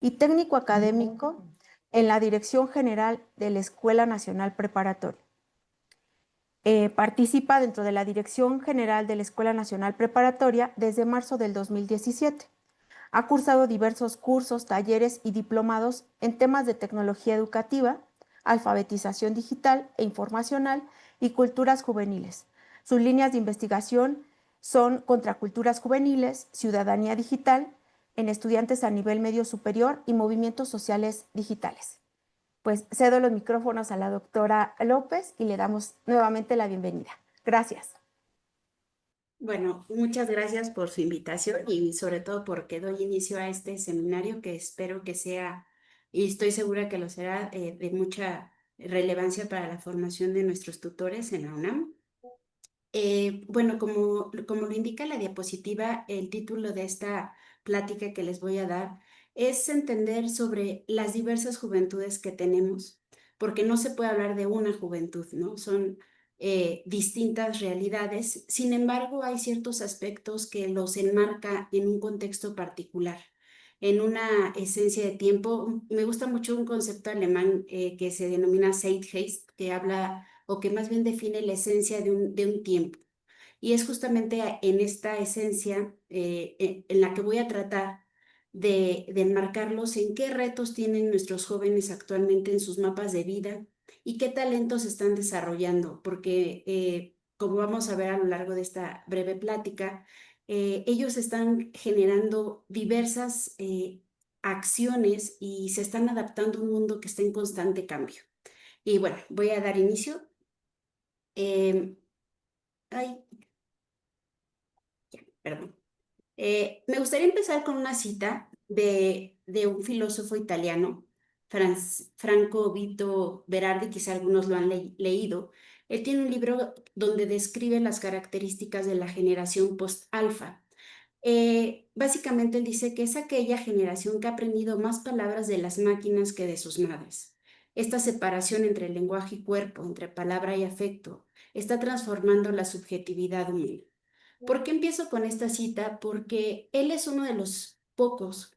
y técnico académico en la Dirección General de la Escuela Nacional Preparatoria. Participa dentro de la Dirección General de la Escuela Nacional Preparatoria desde marzo del 2017. Ha cursado diversos cursos, talleres y diplomados en temas de tecnología educativa, alfabetización digital e informacional y culturas juveniles. Sus líneas de investigación son contraculturas juveniles, ciudadanía digital, en estudiantes a nivel medio superior y movimientos sociales digitales. Pues cedo los micrófonos a la doctora López y le damos nuevamente la bienvenida. Gracias. Bueno, muchas gracias por su invitación y sobre todo porque doy inicio a este seminario que espero que sea, y estoy segura que lo será, de mucha relevancia para la formación de nuestros tutores en la UNAM. Bueno, como lo indica la diapositiva, el título de esta plática que les voy a dar es entender sobre las diversas juventudes que tenemos, porque no se puede hablar de una juventud, ¿no? Son distintas realidades. Sin embargo, hay ciertos aspectos que los enmarca en un contexto particular, en una esencia de tiempo. Me gusta mucho un concepto alemán que se denomina Zeitgeist, que habla o que más bien define la esencia de un tiempo. Y es justamente en esta esencia en la que voy a tratar de enmarcarlos en qué retos tienen nuestros jóvenes actualmente en sus mapas de vida y qué talentos están desarrollando, porque como vamos a ver a lo largo de esta breve plática, ellos están generando diversas acciones y se están adaptando a un mundo que está en constante cambio. Y bueno, voy a dar inicio. Eh, ay, perdón. Me gustaría empezar con una cita de un filósofo italiano, Franco Vito Berardi, quizá algunos lo han leído. Él tiene un libro donde describe las características de la generación post-alfa. Básicamente él dice que es aquella generación que ha aprendido más palabras de las máquinas que de sus madres. Esta separación entre lenguaje y cuerpo, entre palabra y afecto, está transformando la subjetividad humana. ¿Por qué empiezo con esta cita? Porque él es uno de los pocos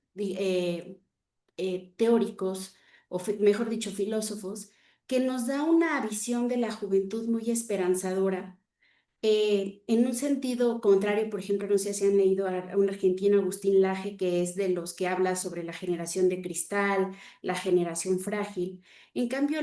teóricos, o mejor dicho, filósofos, que nos da una visión de la juventud muy esperanzadora. En un sentido contrario, por ejemplo, no sé si han leído a un argentino, Agustín Laje, que es de los que habla sobre la generación de cristal, la generación frágil. En cambio,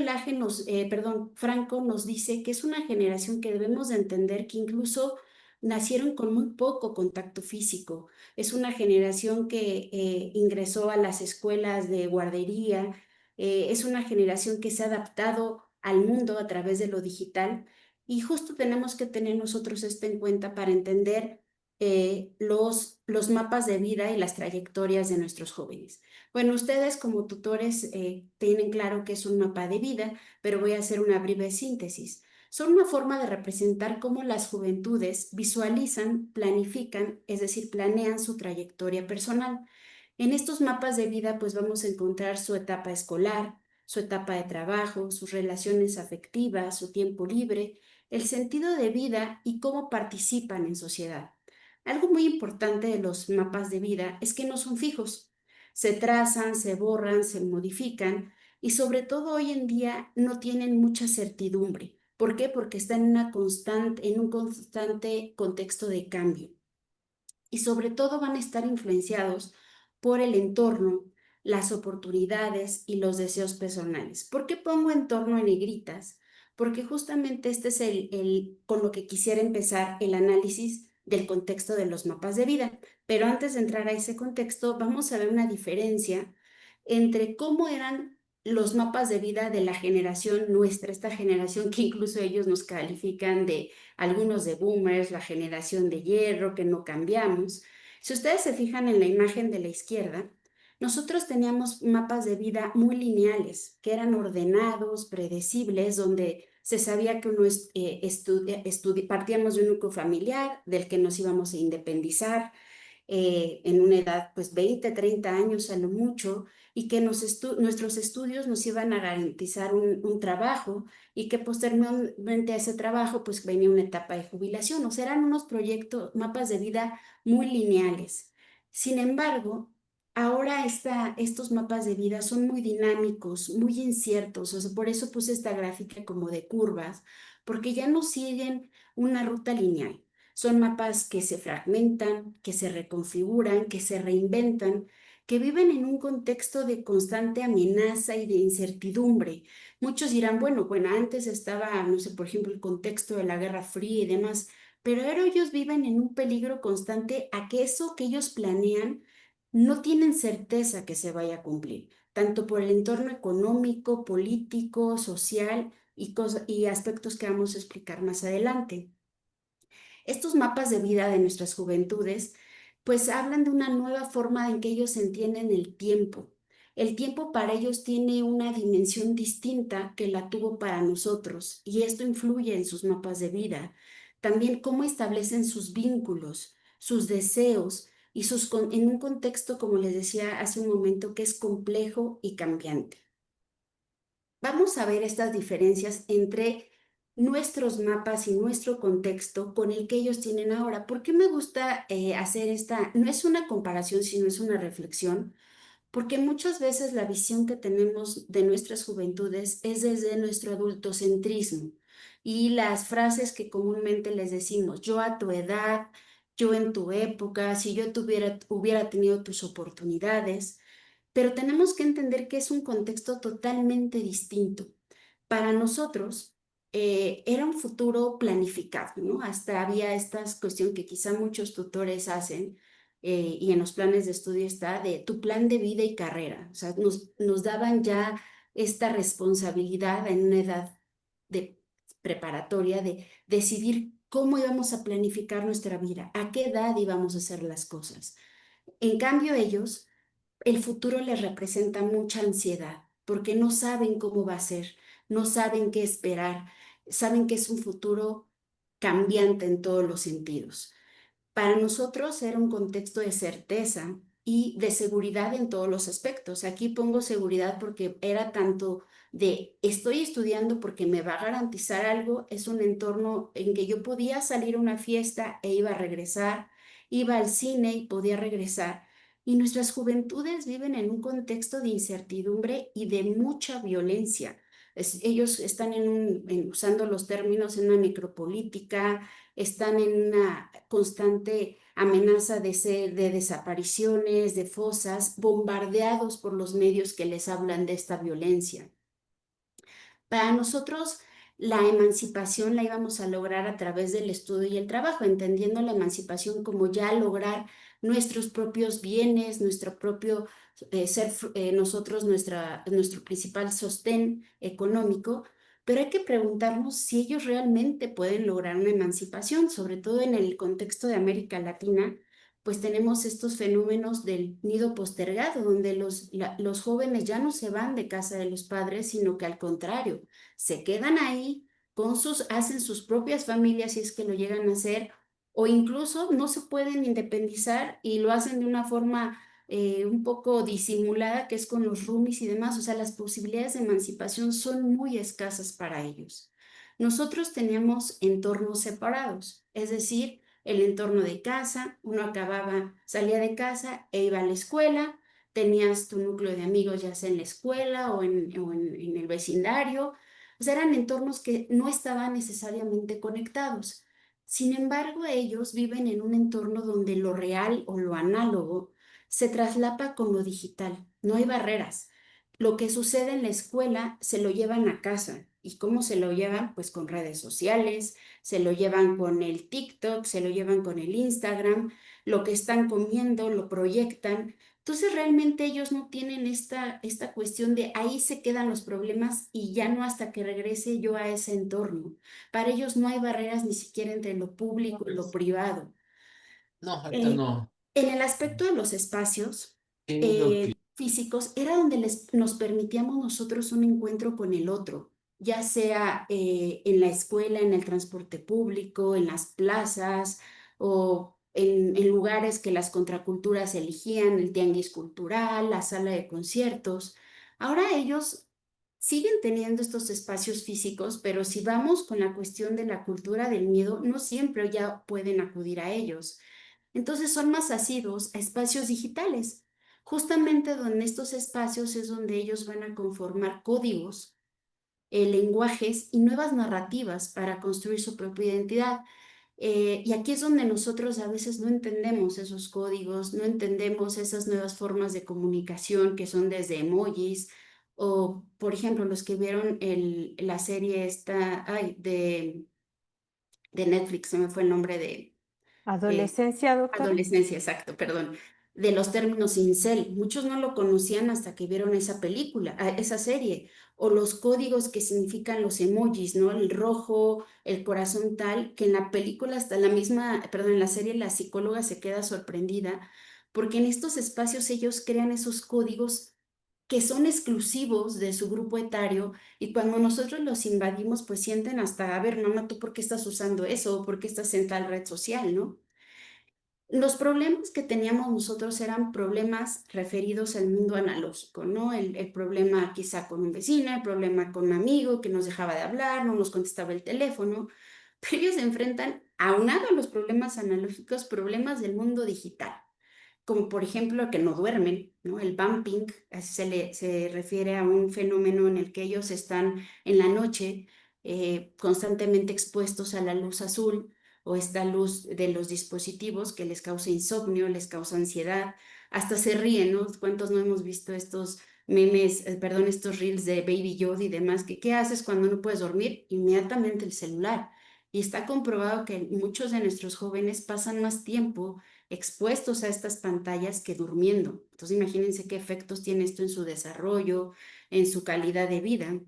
Franco nos dice que es una generación que debemos de entender que incluso nacieron con muy poco contacto físico. Es una generación que ingresó a las escuelas de guardería, es una generación que se ha adaptado al mundo a través de lo digital y justo tenemos que tener nosotros esto en cuenta para entender los mapas de vida y las trayectorias de nuestros jóvenes. Bueno, ustedes como tutores tienen claro que es un mapa de vida, pero voy a hacer una breve síntesis. Son una forma de representar cómo las juventudes visualizan, planifican, es decir, planean su trayectoria personal. En estos mapas de vida, pues vamos a encontrar su etapa escolar, su etapa de trabajo, sus relaciones afectivas, su tiempo libre, el sentido de vida y cómo participan en sociedad. Algo muy importante de los mapas de vida es que no son fijos. Se trazan, se borran, se modifican y sobre todo hoy en día no tienen mucha certidumbre. ¿Por qué? Porque están en un constante contexto de cambio y sobre todo van a estar influenciados por el entorno, las oportunidades y los deseos personales. ¿Por qué pongo entorno en negritas? Porque justamente este es con lo que quisiera empezar el análisis del contexto de los mapas de vida. Pero antes de entrar a ese contexto, vamos a ver una diferencia entre cómo eran los mapas de vida de la generación nuestra, esta generación que incluso ellos nos califican de algunos de boomers, la generación de hierro, que no cambiamos. Si ustedes se fijan en la imagen de la izquierda, nosotros teníamos mapas de vida muy lineales, que eran ordenados, predecibles, donde se sabía que uno partíamos de un núcleo familiar del que nos íbamos a independizar en una edad, pues 20, 30 años a lo mucho, y que nuestros estudios nos iban a garantizar un trabajo y que posteriormente a ese trabajo, pues venía una etapa de jubilación. O sea, eran unos proyectos, mapas de vida muy lineales. Sin embargo, ahora estos mapas de vida son muy dinámicos, muy inciertos, o sea, por eso puse esta gráfica como de curvas, porque ya no siguen una ruta lineal. Son mapas que se fragmentan, que se reconfiguran, que se reinventan, que viven en un contexto de constante amenaza y de incertidumbre. Muchos dirán, bueno, antes estaba, no sé, por ejemplo, el contexto de la Guerra Fría y demás, pero ahora ellos viven en un peligro constante a que eso que ellos planean no tienen certeza que se vaya a cumplir, tanto por el entorno económico, político, social y aspectos que vamos a explicar más adelante. Estos mapas de vida de nuestras juventudes, pues hablan de una nueva forma en que ellos entienden el tiempo. El tiempo para ellos tiene una dimensión distinta que la tuvo para nosotros y esto influye en sus mapas de vida. También cómo establecen sus vínculos, sus deseos y en un contexto, como les decía hace un momento, que es complejo y cambiante. Vamos a ver estas diferencias entre nuestros mapas y nuestro contexto con el que ellos tienen ahora. ¿Por qué me gusta hacer esta? No es una comparación, sino es una reflexión, porque muchas veces la visión que tenemos de nuestras juventudes es desde nuestro adultocentrismo y las frases que comúnmente les decimos, yo a tu edad, yo en tu época, si yo hubiera tenido tus oportunidades, pero tenemos que entender que es un contexto totalmente distinto. Para nosotros era un futuro planificado, ¿no? Hasta había esta cuestión que quizá muchos tutores hacen y en los planes de estudio está de tu plan de vida y carrera. O sea, nos daban ya esta responsabilidad en una edad de preparatoria de decidir cómo íbamos a planificar nuestra vida, a qué edad íbamos a hacer las cosas. En cambio, ellos el futuro les representa mucha ansiedad porque no saben cómo va a ser, no saben qué esperar, saben que es un futuro cambiante en todos los sentidos. Para nosotros era un contexto de certeza y de seguridad en todos los aspectos. Aquí pongo seguridad porque era tanto de estoy estudiando porque me va a garantizar algo, es un entorno en que yo podía salir a una fiesta e iba a regresar, iba al cine y podía regresar. Y nuestras juventudes viven en un contexto de incertidumbre y de mucha violencia. Ellos están usando los términos en una necropolítica, están en una constante amenaza de desapariciones, de fosas, bombardeados por los medios que les hablan de esta violencia. Para nosotros, la emancipación la íbamos a lograr a través del estudio y el trabajo, entendiendo la emancipación como ya lograr nuestros propios bienes, nuestro propio nosotros, nuestro principal sostén económico, pero hay que preguntarnos si ellos realmente pueden lograr una emancipación, sobre todo en el contexto de América Latina, pues tenemos estos fenómenos del nido postergado, donde los jóvenes ya no se van de casa de los padres, sino que al contrario, se quedan ahí hacen sus propias familias si es que lo llegan a hacer, o incluso no se pueden independizar y lo hacen de una forma un poco disimulada, que es con los roomies y demás. O sea, las posibilidades de emancipación son muy escasas para ellos. Nosotros teníamos entornos separados, es decir, el entorno de casa, uno salía de casa e iba a la escuela, tenías tu núcleo de amigos ya sea en la escuela o en el vecindario, o sea, eran entornos que no estaban necesariamente conectados. Sin embargo, ellos viven en un entorno donde lo real o lo análogo se traslapa con lo digital, no hay barreras. Lo que sucede en la escuela se lo llevan a casa. ¿Y cómo se lo llevan? Pues con redes sociales, se lo llevan con el TikTok, se lo llevan con el Instagram, lo que están comiendo lo proyectan. Entonces realmente ellos no tienen esta cuestión de ahí se quedan los problemas y ya no hasta que regrese yo a ese entorno. Para ellos no hay barreras ni siquiera entre lo público y lo privado. No, ahorita Eh, no. en el aspecto de los espacios ¿Qué es lo que físicos, era donde nos permitíamos nosotros un encuentro con el otro, ya sea en la escuela, en el transporte público, en las plazas o en lugares que las contraculturas elegían, el tianguis cultural, la sala de conciertos. Ahora ellos siguen teniendo estos espacios físicos, pero si vamos con la cuestión de la cultura del miedo, no siempre ya pueden acudir a ellos. Entonces son más asiduos a espacios digitales. justamente donde estos espacios es donde ellos van a conformar códigos, lenguajes y nuevas narrativas para construir su propia identidad. Y aquí es donde nosotros a veces no entendemos esos códigos, no entendemos esas nuevas formas de comunicación que son desde emojis o, por ejemplo, los que vieron la serie esta, ay, de Netflix, se me fue el nombre de Adolescencia, doctora. adolescencia, exacto, perdón, de los términos incel. Muchos no lo conocían hasta que vieron esa película, esa serie, o los códigos que significan los emojis, ¿no? El rojo, el corazón tal, que en la película hasta la misma, perdón, en la serie la psicóloga se queda sorprendida porque en estos espacios ellos crean esos códigos que son exclusivos de su grupo etario y cuando nosotros los invadimos, pues sienten hasta, a ver, mamá, ¿tú por qué estás usando eso? ¿O por qué estás en tal red social, no? Los problemas que teníamos nosotros eran problemas referidos al mundo analógico, ¿no? El problema quizá con un vecino, el problema con un amigo que nos dejaba de hablar, no nos contestaba el teléfono, pero ellos se enfrentan, aunado a los problemas analógicos, problemas del mundo digital como por ejemplo que no duermen, ¿no? El bumping, así se refiere a un fenómeno en el que ellos están en la noche constantemente expuestos a la luz azul o esta luz de los dispositivos que les causa insomnio, les causa ansiedad, hasta se ríen, ¿no? ¿Cuántos no hemos visto estos memes, perdón, estos reels de Baby Yoda y demás, que qué haces cuando no puedes dormir? Inmediatamente el celular. Y está comprobado que muchos de nuestros jóvenes pasan más tiempo expuestos a estas pantallas que durmiendo. Entonces imagínense qué efectos tiene esto en su desarrollo, en su calidad de vida.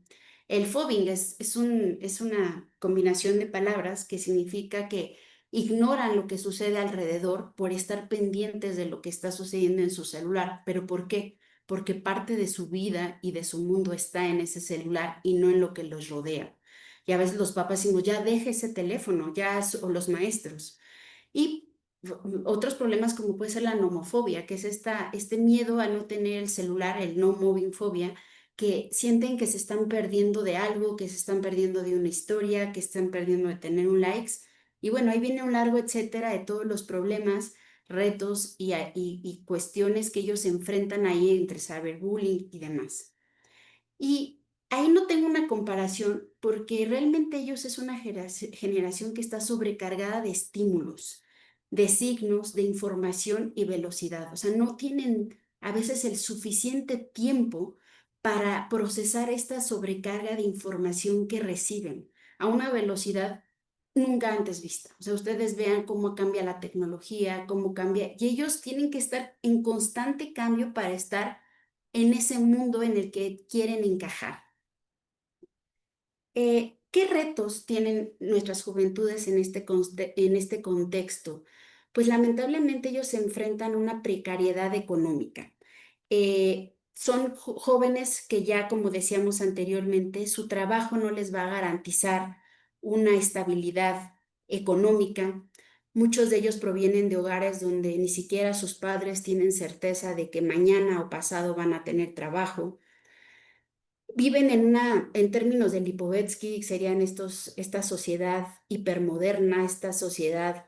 El phobing es una combinación de palabras que significa que ignoran lo que sucede alrededor por estar pendientes de lo que está sucediendo en su celular. ¿Pero por qué? Porque parte de su vida y de su mundo está en ese celular y no en lo que los rodea. Y a veces los papás decimos, ya deje ese teléfono, ya, o los maestros. Y otros problemas como puede ser la nomofobia, que es este miedo a no tener el celular, el no moving fobia, que sienten que se están perdiendo de algo, que se están perdiendo de una historia, que están perdiendo de tener un likes. Y bueno, ahí viene un largo etcétera de todos los problemas, retos y cuestiones que ellos enfrentan ahí entre cyberbullying y demás. Y ahí no tengo una comparación porque realmente ellos es una generación que está sobrecargada de estímulos, de signos, de información y velocidad. O sea, no tienen a veces el suficiente tiempo para procesar esta sobrecarga de información que reciben a una velocidad nunca antes vista. O sea, ustedes vean cómo cambia la tecnología, cómo cambia, y ellos tienen que estar en constante cambio para estar en ese mundo en el que quieren encajar. ¿Qué retos tienen nuestras juventudes en en este contexto? Pues lamentablemente ellos se enfrentan a una precariedad económica. Son jóvenes que ya, como decíamos anteriormente, su trabajo no les va a garantizar una estabilidad económica. Muchos de ellos provienen de hogares donde ni siquiera sus padres tienen certeza de que mañana o pasado van a tener trabajo. Viven en términos de Lipovetsky, serían esta sociedad hipermoderna, esta sociedad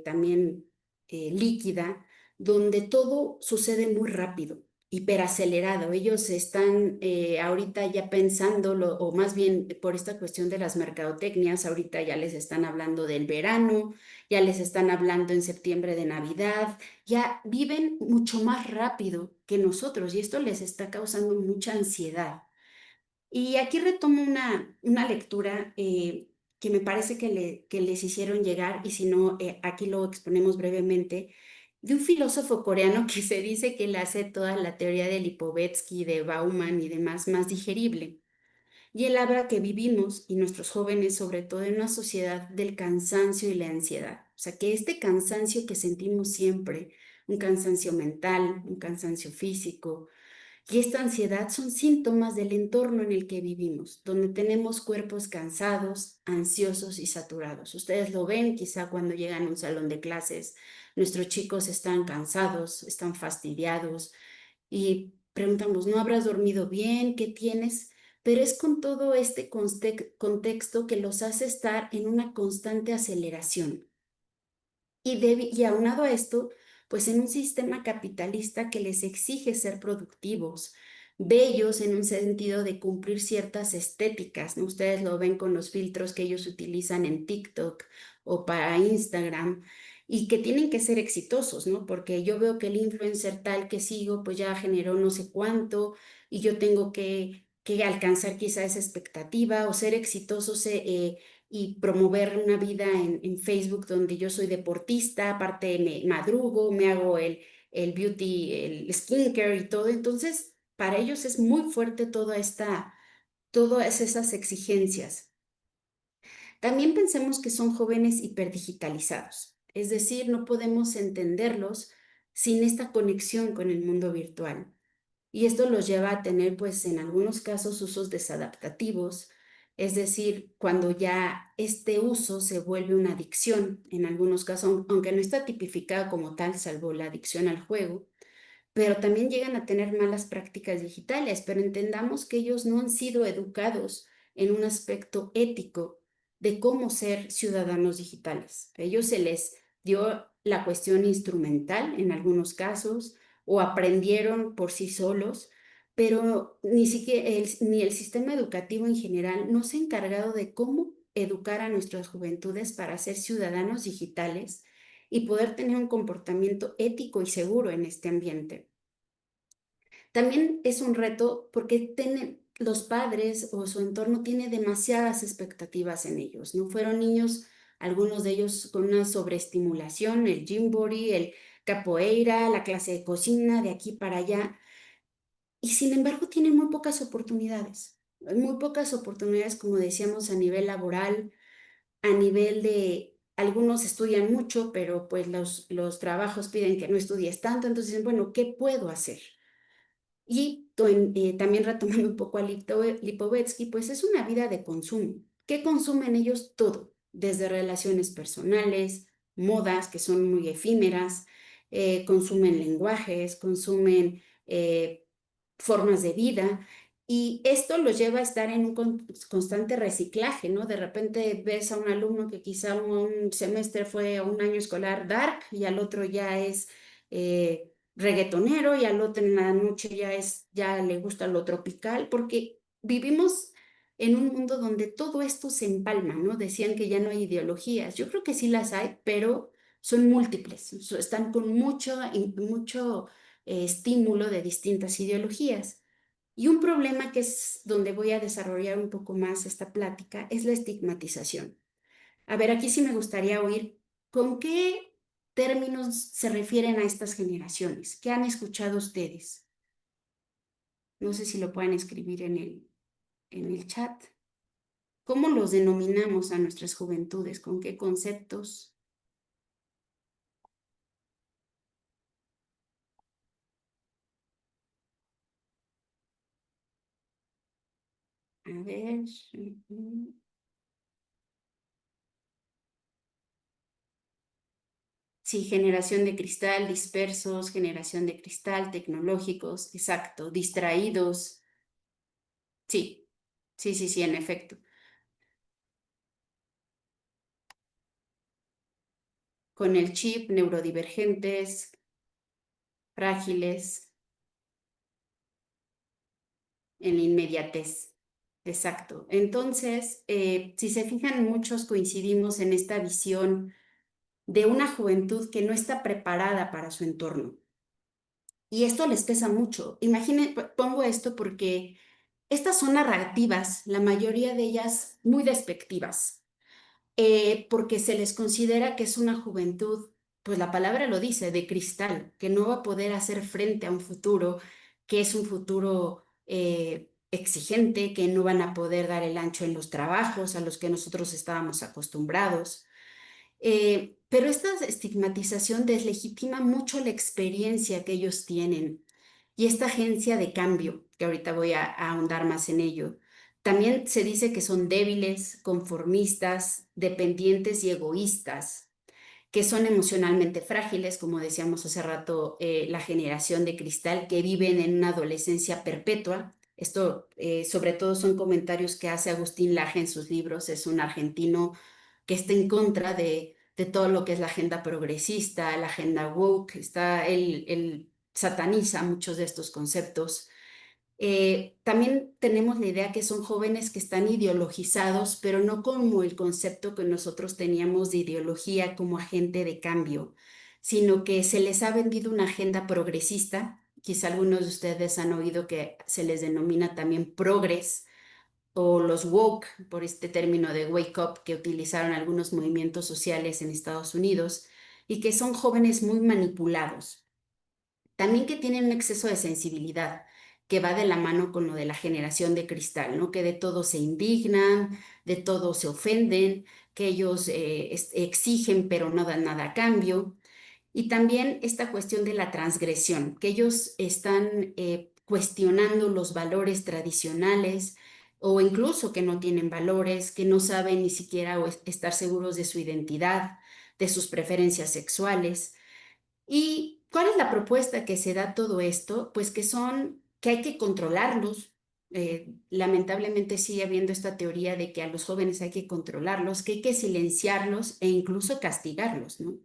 también líquida, donde todo sucede muy rápido, hiperacelerado. Ellos están ahorita ya pensándolo, o más bien por esta cuestión de las mercadotecnias, ahorita ya les están hablando del verano, ya les están hablando en septiembre de Navidad, ya viven mucho más rápido que nosotros y esto les está causando mucha ansiedad. Y aquí retomo una lectura que me parece que les hicieron llegar, y si no, aquí lo exponemos brevemente, de un filósofo coreano que se dice que le hace toda la teoría de Lipovetsky, de Bauman y demás más digerible. Y él habla que vivimos, y nuestros jóvenes sobre todo, en una sociedad del cansancio y la ansiedad. O sea, que este cansancio que sentimos siempre, un cansancio mental, un cansancio físico, y esta ansiedad son síntomas del entorno en el que vivimos, donde tenemos cuerpos cansados, ansiosos y saturados. Ustedes lo ven quizá cuando llegan a un salón de clases, nuestros chicos están cansados, están fastidiados y preguntamos, ¿no habrás dormido bien? ¿Qué tienes? Pero es con todo este contexto que los hace estar en una constante aceleración. Y aunado a esto, pues en un sistema capitalista que les exige ser productivos, bellos en un sentido de cumplir ciertas estéticas, ¿no? Ustedes lo ven con los filtros que ellos utilizan en TikTok o para Instagram y que tienen que ser exitosos, ¿no? Porque yo veo que el influencer tal que sigo, pues ya generó no sé cuánto y yo tengo que alcanzar quizá esa expectativa o ser exitosos y promover una vida en Facebook donde yo soy deportista, aparte me madrugo, me hago el beauty, el skincare y todo. Entonces, para ellos es muy fuerte todas esas exigencias. También pensemos que son jóvenes hiperdigitalizados, es decir, no podemos entenderlos sin esta conexión con el mundo virtual. Y esto los lleva a tener, pues, en algunos casos usos desadaptativos, es decir, cuando ya este uso se vuelve una adicción, en algunos casos, aunque no está tipificada como tal, salvo la adicción al juego, pero también llegan a tener malas prácticas digitales, pero entendamos que ellos no han sido educados en un aspecto ético de cómo ser ciudadanos digitales. A ellos se les dio la cuestión instrumental en algunos casos o aprendieron por sí solos, pero ni siquiera ni el sistema educativo en general no se ha encargado de cómo educar a nuestras juventudes para ser ciudadanos digitales y poder tener un comportamiento ético y seguro en este ambiente. También es un reto porque los padres o su entorno tiene demasiadas expectativas en ellos, ¿no? Fueron niños, algunos de ellos con una sobreestimulación, el Gymboree, el capoeira, la clase de cocina, de aquí para allá, y sin embargo tienen muy pocas oportunidades, como decíamos, a nivel laboral, a nivel de, algunos estudian mucho, pero pues los trabajos piden que no estudies tanto, entonces dicen, bueno, ¿qué puedo hacer? Y también retomando un poco a Lipovetsky, pues es una vida de consumo. ¿Qué consumen ellos? Todo, desde relaciones personales, modas que son muy efímeras, consumen lenguajes, consumen formas de vida. Y esto los lleva a estar en un constante reciclaje, ¿no? De repente ves a un alumno que quizá un semestre fue a un año escolar dark y al otro ya es reggaetonero y al otro en la noche ya le gusta lo tropical, porque vivimos en un mundo donde todo esto se empalma, ¿no? Decían que ya no hay ideologías. Yo creo que sí las hay, pero son múltiples, están con mucho estímulo de distintas ideologías. Y un problema que es donde voy a desarrollar un poco más esta plática es la estigmatización. A ver, aquí sí me gustaría oír con qué términos se refieren a estas generaciones. ¿Qué han escuchado ustedes? No sé si lo pueden escribir en el chat. ¿Cómo los denominamos a nuestras juventudes? ¿Con qué conceptos? A ver. Sí, generación de cristal, dispersos, generación de cristal, tecnológicos, exacto, distraídos. Sí, sí, sí, sí, en efecto. Con el chip, neurodivergentes, frágiles, en la inmediatez. Exacto. Entonces, si se fijan, muchos coincidimos en esta visión de una juventud que no está preparada para su entorno. Y esto les pesa mucho. Imaginen, pongo esto porque estas son narrativas, la mayoría de ellas muy despectivas, porque se les considera que es una juventud, pues la palabra lo dice, de cristal, que no va a poder hacer frente a un futuro que es un futuro exigente, que no van a poder dar el ancho en los trabajos a los que nosotros estábamos acostumbrados. Pero esta estigmatización deslegitima mucho la experiencia que ellos tienen y esta agencia de cambio, que ahorita voy a ahondar más en ello. También se dice que son débiles, conformistas, dependientes y egoístas, que son emocionalmente frágiles, como decíamos hace rato, la generación de cristal, que viven en una adolescencia perpetua. Esto, sobre todo, son comentarios que hace Agustín Laje en sus libros. Es un argentino que está en contra de todo lo que es la agenda progresista, la agenda woke, él sataniza muchos de estos conceptos. También tenemos la idea que son jóvenes que están ideologizados, pero no como el concepto que nosotros teníamos de ideología como agente de cambio, sino que se les ha vendido una agenda progresista. Quizá algunos de ustedes han oído que se les denomina también progres o los woke, por este término de wake up que utilizaron algunos movimientos sociales en Estados Unidos, y que son jóvenes muy manipulados. También que tienen un exceso de sensibilidad que va de la mano con lo de la generación de cristal, ¿no? Que de todo se indignan, de todo se ofenden, que ellos exigen pero no dan nada a cambio. Y también esta cuestión de la transgresión, que ellos están cuestionando los valores tradicionales o incluso que no tienen valores, que no saben ni siquiera estar seguros de su identidad, de sus preferencias sexuales. ¿Y cuál es la propuesta que se da a todo esto? Pues que hay que controlarlos. Lamentablemente sigue habiendo esta teoría de que a los jóvenes hay que controlarlos, que hay que silenciarlos e incluso castigarlos, ¿no?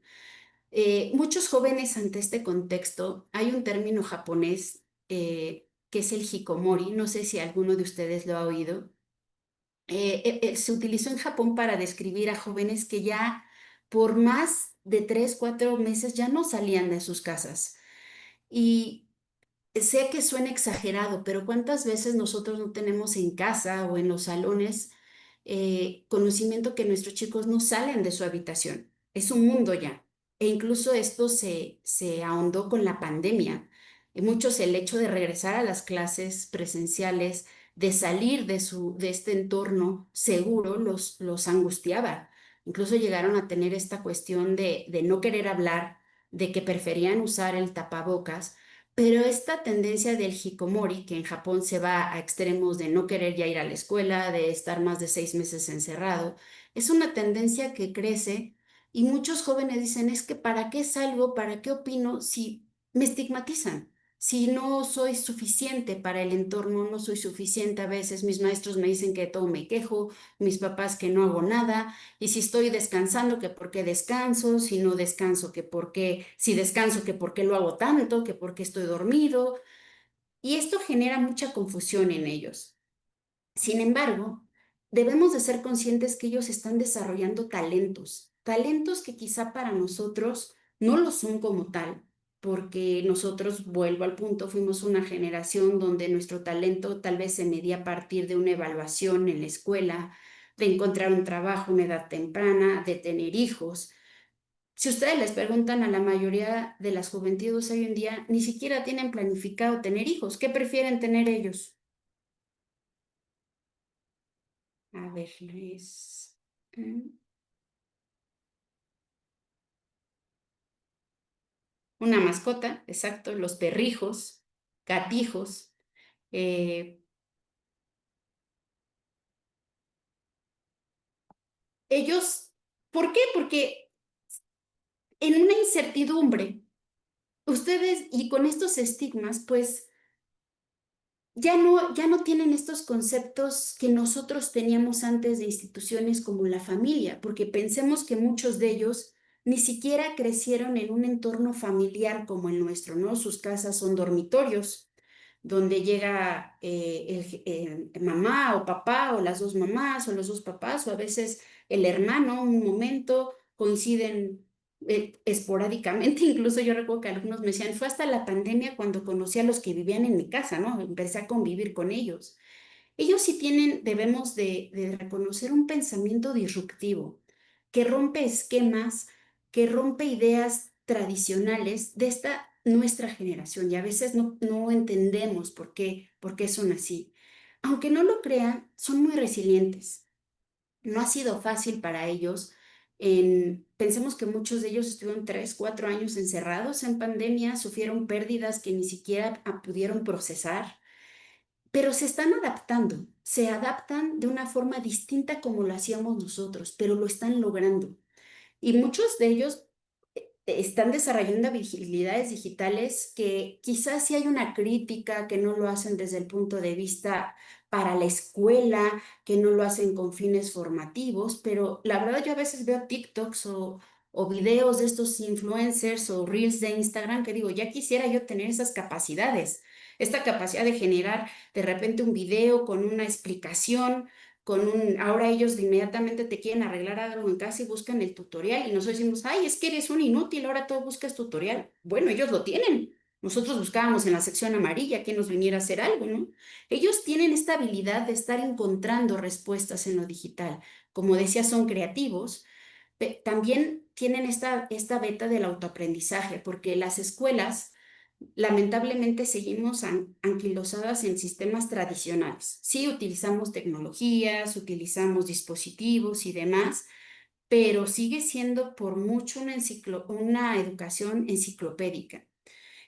Muchos jóvenes ante este contexto, hay un término japonés que es el hikomori, no sé si alguno de ustedes lo ha oído. Se utilizó en Japón para describir a jóvenes que ya por más de 3, 4 meses ya no salían de sus casas. Y sé que suena exagerado, pero ¿cuántas veces nosotros no tenemos en casa o en los salones conocimiento que nuestros chicos no salen de su habitación? Es un mundo ya. E incluso esto se ahondó con la pandemia. Muchos el hecho de regresar a las clases presenciales, de salir de este entorno seguro, los angustiaba. Incluso llegaron a tener esta cuestión de no querer hablar, de que preferían usar el tapabocas, pero esta tendencia del hikomori, que en Japón se va a extremos de no querer ya ir a la escuela, de estar más de 6 meses encerrado, es una tendencia que crece y muchos jóvenes dicen, es que ¿para qué salgo? ¿Para qué opino? Si me estigmatizan, si no soy suficiente para el entorno, no soy suficiente. A veces mis maestros me dicen que de todo me quejo, mis papás que no hago nada, y si estoy descansando, que por qué descanso, si no descanso, que por qué, si descanso, que por qué lo hago tanto, que por qué estoy dormido. Y esto genera mucha confusión en ellos. Sin embargo, debemos de ser conscientes que ellos están desarrollando talentos, talentos que quizá para nosotros no lo son como tal, porque nosotros, vuelvo al punto, fuimos una generación donde nuestro talento tal vez se medía a partir de una evaluación en la escuela, de encontrar un trabajo a una edad temprana, de tener hijos. Si ustedes les preguntan a la mayoría de las juventudes hoy en día, ni siquiera tienen planificado tener hijos. ¿Qué prefieren tener ellos? A ver, Luis. Una mascota, exacto, los perrijos, gatijos. eh, ellos, ¿por qué? Porque en una incertidumbre, ustedes y con estos estigmas, pues ya no tienen estos conceptos que nosotros teníamos antes de instituciones como la familia, porque pensemos que muchos de ellos ni siquiera crecieron en un entorno familiar como el nuestro, ¿no? Sus casas son dormitorios, donde llega mamá o papá, o las dos mamás, o los dos papás, o a veces el hermano, un momento, coinciden esporádicamente. Incluso yo recuerdo que algunos me decían, fue hasta la pandemia cuando conocí a los que vivían en mi casa, ¿no? Empecé a convivir con ellos. Ellos sí tienen, debemos de reconocer un pensamiento disruptivo que rompe esquemas, que rompe ideas tradicionales de esta nuestra generación, y a veces no entendemos por qué son así. Aunque no lo crean, son muy resilientes. No ha sido fácil para ellos. Pensemos que muchos de ellos estuvieron 3, 4 años encerrados en pandemia, sufrieron pérdidas que ni siquiera pudieron procesar, pero se están adaptando, se adaptan de una forma distinta como lo hacíamos nosotros, pero lo están logrando. Y muchos de ellos están desarrollando habilidades digitales que quizás sí hay una crítica, que no lo hacen desde el punto de vista para la escuela, que no lo hacen con fines formativos, pero la verdad yo a veces veo TikToks o videos de estos influencers o reels de Instagram que digo, ya quisiera yo tener esas capacidades, esta capacidad de generar de repente un video con una explicación, ahora ellos de inmediatamente te quieren arreglar algo en casa y buscan el tutorial y nosotros decimos, ay, es que eres un inútil, ahora todo buscas tutorial. Bueno, ellos lo tienen. Nosotros buscábamos en la sección amarilla que nos viniera a hacer algo, ¿no? Ellos tienen esta habilidad de estar encontrando respuestas en lo digital. Como decía, son creativos. También tienen esta beta del autoaprendizaje, porque las escuelas lamentablemente seguimos anquilosadas en sistemas tradicionales. Sí, utilizamos tecnologías, utilizamos dispositivos y demás, pero sigue siendo por mucho una educación enciclopédica.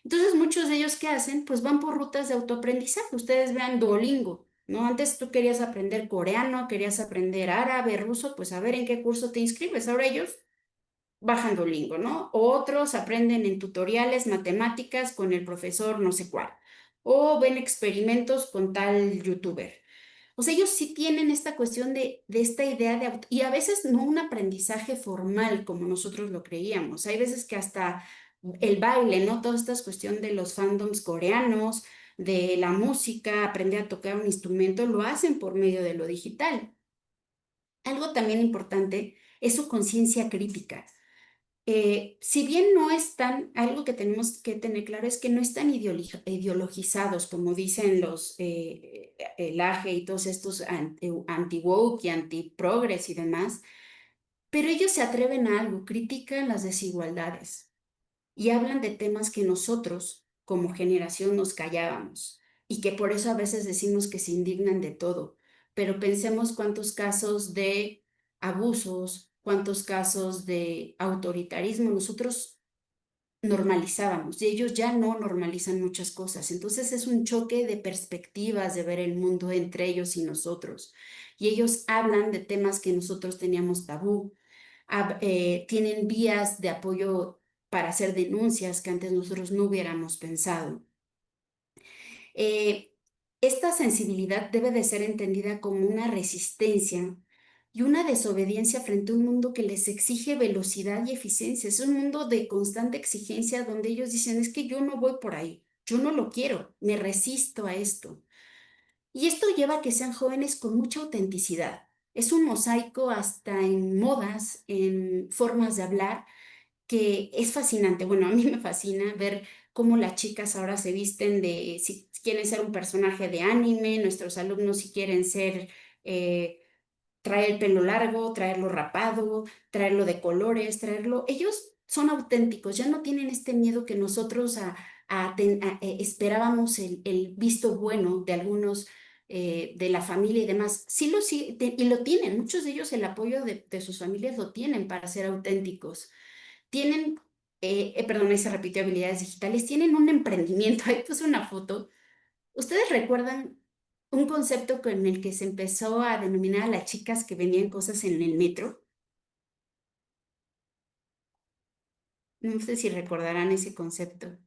Entonces, muchos de ellos, ¿qué hacen? Pues van por rutas de autoaprendizaje. Ustedes vean Duolingo, ¿no? Antes tú querías aprender coreano, querías aprender árabe, ruso, pues a ver en qué curso te inscribes. Ahora ellos bajan Duolingo, ¿no? O otros aprenden en tutoriales matemáticas con el profesor no sé cuál. O ven experimentos con tal youtuber. O sea, ellos sí tienen esta cuestión de esta idea y a veces no un aprendizaje formal como nosotros lo creíamos. Hay veces que hasta el baile, ¿no? Toda esta cuestión de los fandoms coreanos, de la música, aprender a tocar un instrumento, lo hacen por medio de lo digital. Algo también importante es su conciencia crítica. Si bien no están, algo que tenemos que tener claro es que no están ideologizados, como dicen el AGE y todos estos anti-woke y anti-progress y demás, pero ellos se atreven a algo, critican las desigualdades y hablan de temas que nosotros como generación nos callábamos y que por eso a veces decimos que se indignan de todo, pero pensemos cuántos casos de abusos, cuántos casos de autoritarismo nosotros normalizábamos y ellos ya no normalizan muchas cosas. Entonces es un choque de perspectivas de ver el mundo entre ellos y nosotros. Y ellos hablan de temas que nosotros teníamos tabú, tienen vías de apoyo para hacer denuncias que antes nosotros no hubiéramos pensado. Eh, Esta sensibilidad debe de ser entendida como una resistencia y una desobediencia frente a un mundo que les exige velocidad y eficiencia. Es un mundo de constante exigencia donde ellos dicen, es que yo no voy por ahí, yo no lo quiero, me resisto a esto. Y esto lleva a que sean jóvenes con mucha autenticidad. Es un mosaico hasta en modas, en formas de hablar que es fascinante. Bueno, a mí me fascina ver cómo las chicas ahora se visten si quieren ser un personaje de anime, nuestros alumnos si quieren traer el pelo largo, traerlo rapado, traerlo de colores, ellos son auténticos, ya no tienen este miedo que nosotros esperábamos el visto bueno de algunos de la familia y demás. Y lo tienen, muchos de ellos el apoyo de sus familias lo tienen para ser auténticos tienen, perdón, ahí se repitió habilidades digitales, tienen un emprendimiento, ahí puse una foto. ¿Ustedes recuerdan un concepto con el que se empezó a denominar a las chicas que vendían cosas en el metro? No sé si recordarán ese concepto.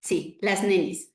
Sí, las nenis.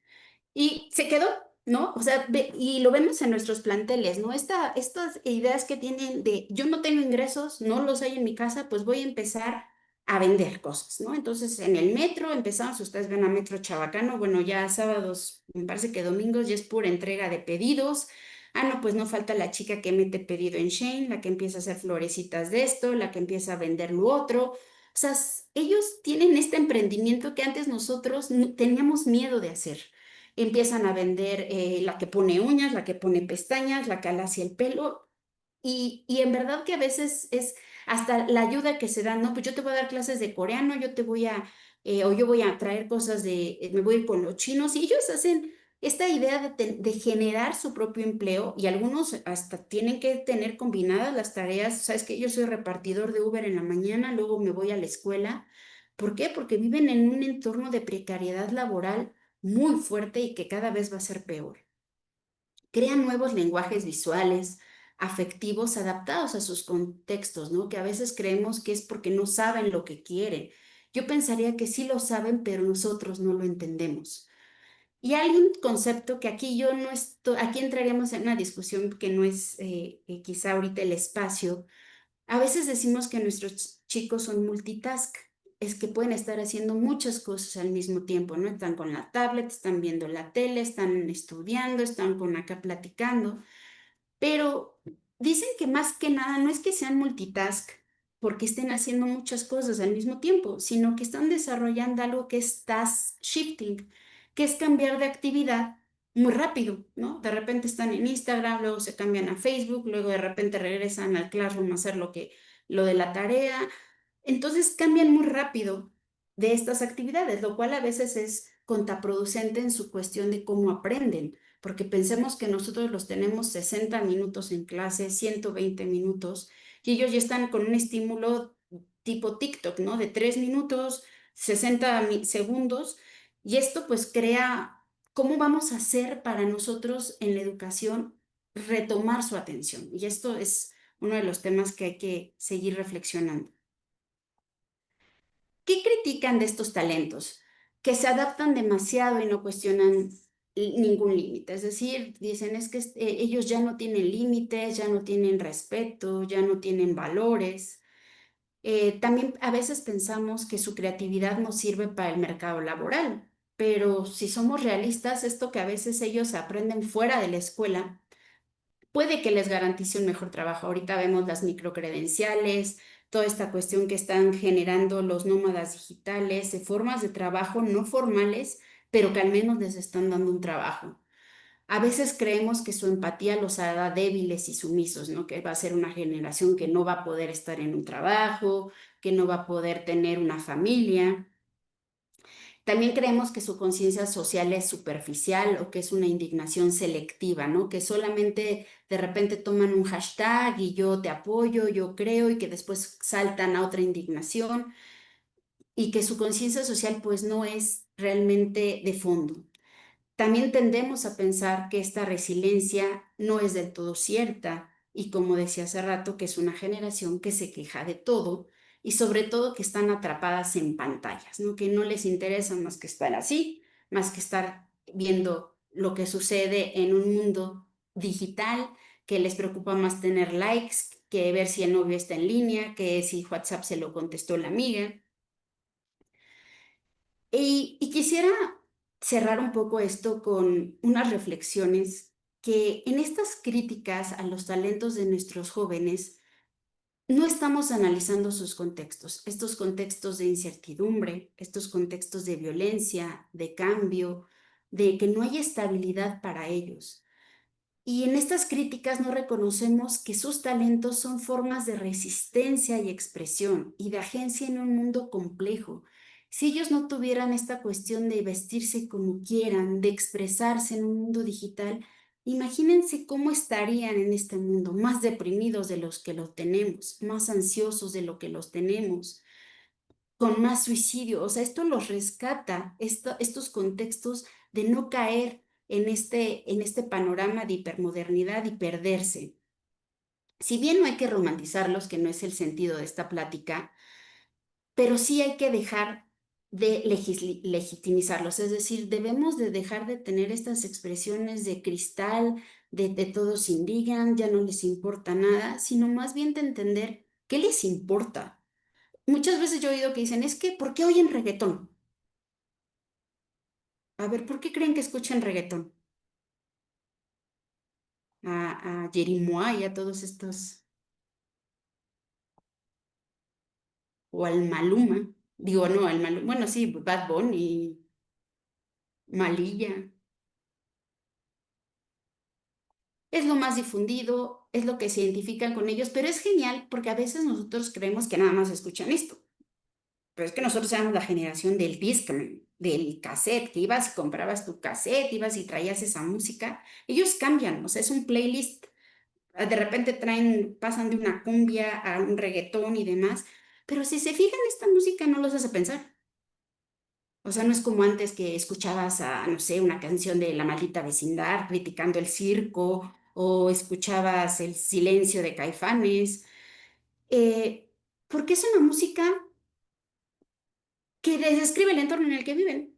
Y se quedó, ¿no? O sea, y lo vemos en nuestros planteles, ¿no? Estas ideas que tienen de yo no tengo ingresos, no los hay en mi casa, pues voy a empezar a vender cosas, ¿no? Entonces, en el metro empezamos, ustedes ven a Metro Chabacano, bueno, ya sábados, me parece que domingos ya es pura entrega de pedidos. Ah, no, pues no falta la chica que mete pedido en Shane, la que empieza a hacer florecitas de esto, la que empieza a vender lo otro. O sea, ellos tienen este emprendimiento que antes nosotros teníamos miedo de hacer. Empiezan a vender la que pone uñas, la que pone pestañas, la que alacia el pelo. Y en verdad que a veces es hasta la ayuda que se dan, ¿no? Pues yo te voy a dar clases de coreano, o yo voy a traer cosas me voy a ir con los chinos. Y ellos hacen esta idea de generar su propio empleo y algunos hasta tienen que tener combinadas las tareas. Sabes que yo soy repartidor de Uber en la mañana, luego me voy a la escuela. ¿Por qué? Porque viven en un entorno de precariedad laboral muy fuerte y que cada vez va a ser peor. Crean nuevos lenguajes visuales, afectivos, adaptados a sus contextos, ¿no? Que a veces creemos que es porque no saben lo que quieren. Yo pensaría que sí lo saben, pero nosotros no lo entendemos. Y hay un concepto que aquí yo no estoy, aquí entraríamos en una discusión que no es quizá ahorita el espacio. A veces decimos que nuestros chicos son multitask, es que pueden estar haciendo muchas cosas al mismo tiempo, ¿no? Están con la tablet, están viendo la tele, están estudiando, están con acá platicando, pero dicen que más que nada no es que sean multitask porque estén haciendo muchas cosas al mismo tiempo, sino que están desarrollando algo que es task shifting, que es cambiar de actividad muy rápido, ¿no? De repente están en Instagram, luego se cambian a Facebook, luego de repente regresan al Classroom a hacer lo de la tarea. Entonces cambian muy rápido de estas actividades, lo cual a veces es contraproducente en su cuestión de cómo aprenden, porque pensemos que nosotros los tenemos 60 minutos en clase, 120 minutos, y ellos ya están con un estímulo tipo TikTok, ¿no? De 3 minutos, 60 segundos, y esto pues crea, ¿cómo vamos a hacer para nosotros en la educación retomar su atención? Y esto es uno de los temas que hay que seguir reflexionando. ¿Qué critican de estos talentos? Que se adaptan demasiado y no cuestionan ningún límite. Es decir, dicen es que ellos ya no tienen límites, ya no tienen respeto, ya no tienen valores. También a veces pensamos que su creatividad no sirve para el mercado laboral, pero si somos realistas, esto que a veces ellos aprenden fuera de la escuela puede que les garantice un mejor trabajo. Ahorita vemos las microcredenciales, toda esta cuestión que están generando los nómadas digitales, de formas de trabajo no formales, pero que al menos les están dando un trabajo. A veces creemos que su empatía los hará débiles y sumisos, ¿no? Que va a ser una generación que no va a poder estar en un trabajo, que no va a poder tener una familia. También creemos que su conciencia social es superficial o que es una indignación selectiva, ¿no? Que solamente de repente toman un hashtag y yo te apoyo, yo creo, y que después saltan a otra indignación y que su conciencia social pues no es realmente de fondo. También tendemos a pensar que esta resiliencia no es del todo cierta y como decía hace rato, que es una generación que se queja de todo y sobre todo que están atrapadas en pantallas, ¿no? Que no les interesa más que estar así, más que estar viendo lo que sucede en un mundo digital, que les preocupa más tener likes que ver si el novio está en línea, que si WhatsApp se lo contestó la amiga. Y quisiera cerrar un poco esto con unas reflexiones que en estas críticas a los talentos de nuestros jóvenes no estamos analizando sus contextos, estos contextos de incertidumbre, estos contextos de violencia, de cambio, de que no hay estabilidad para ellos. Y en estas críticas no reconocemos que sus talentos son formas de resistencia y expresión y de agencia en un mundo complejo. Si ellos no tuvieran esta cuestión de vestirse como quieran, de expresarse en un mundo digital, imagínense cómo estarían en este mundo, más deprimidos de los que lo tenemos, más ansiosos de lo que los tenemos, con más suicidio. O sea, esto los rescata, estos contextos de no caer en este panorama de hipermodernidad y perderse. Si bien no hay que romantizarlos, que no es el sentido de esta plática, pero sí hay que dejar de legitimizarlos, es decir, debemos de dejar de tener estas expresiones de cristal, de todos se indignan, ya no les importa nada, sino más bien de entender qué les importa. Muchas veces yo he oído que dicen, es que, ¿por qué oyen reggaetón? A ver, ¿por qué creen que escuchan reggaetón? A Jerimoa y a todos estos, o al Maluma, digo, no, al Maluma, bueno, sí, Bad Bunny, Malilla, es lo más difundido, es lo que se identifican con ellos, pero es genial porque a veces nosotros creemos que nada más escuchan esto, pero es que nosotros éramos la generación del Discman, del cassette, que ibas y comprabas tu cassette, ibas y traías esa música, ellos cambian, o sea, es un playlist. De repente pasan de una cumbia a un reggaetón y demás, pero si se fijan, esta música no los hace pensar. O sea, no es como antes que escuchabas no sé, una canción de La Maldita Vecindad criticando el circo, o escuchabas El Silencio de Caifanes, porque es una música que les describe el entorno en el que viven.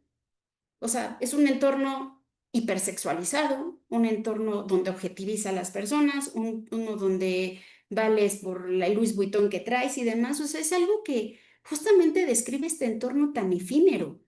O sea, es un entorno hipersexualizado, un entorno donde objetiviza a las personas, uno donde vales por la Louis Vuitton que traes y demás. O sea, es algo que justamente describe este entorno tan efímero.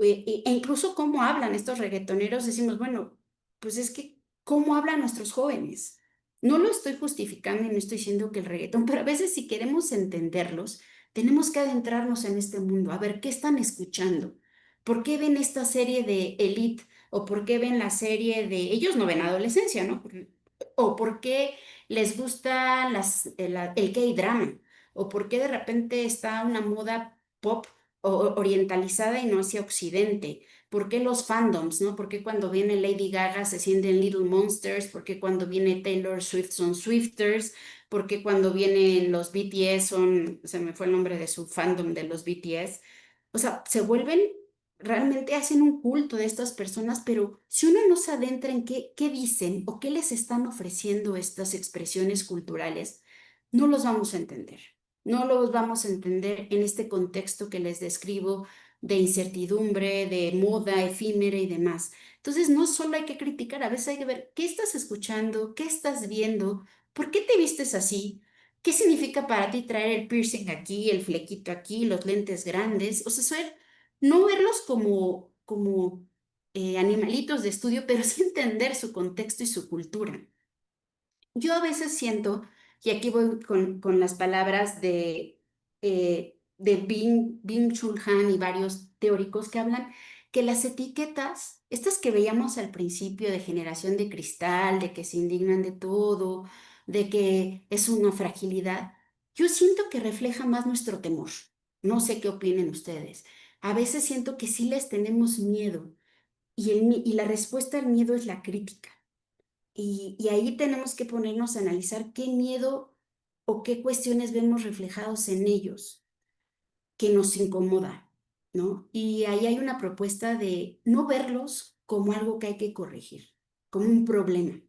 E incluso cómo hablan estos reggaetoneros, decimos, bueno, pues es que, ¿cómo hablan nuestros jóvenes? No lo estoy justificando y no estoy diciendo que el reggaetón, pero a veces si queremos entenderlos, tenemos que adentrarnos en este mundo, a ver qué están escuchando, por qué ven esta serie de Elite o por qué ven la serie de, ellos no ven adolescencia, ¿no? O por qué les gusta el K-drama, o por qué de repente está una moda pop orientalizada y no hacia occidente, por qué los fandoms, ¿no? ¿Por qué cuando viene Lady Gaga se sienten Little Monsters? ¿Por qué cuando viene Taylor Swift son Swifters? ¿Por qué cuando vienen los BTS son, se me fue el nombre de su fandom de los BTS? O sea, se vuelven, realmente hacen un culto de estas personas, pero si uno no se adentra en qué dicen o qué les están ofreciendo estas expresiones culturales, no los vamos a entender. No los vamos a entender en este contexto que les describo de incertidumbre, de moda efímera y demás. Entonces, no solo hay que criticar, a veces hay que ver qué estás escuchando, qué estás viendo, por qué te vistes así, qué significa para ti traer el piercing aquí, el flequito aquí, los lentes grandes. O sea, no verlos como animalitos de estudio, pero sí entender su contexto y su cultura. Yo a veces siento, y aquí voy con las palabras de Byung-Chul Han y varios teóricos que hablan que las etiquetas, estas que veíamos al principio de generación de cristal, de que se indignan de todo, de que es una fragilidad, yo siento que refleja más nuestro temor. No sé qué opinen ustedes. A veces siento que sí les tenemos miedo y la respuesta al miedo es la crítica. Y ahí tenemos que ponernos a analizar qué miedo o qué cuestiones vemos reflejados en ellos que nos incomoda, ¿no? Y ahí hay una propuesta de no verlos como algo que hay que corregir, como un problema,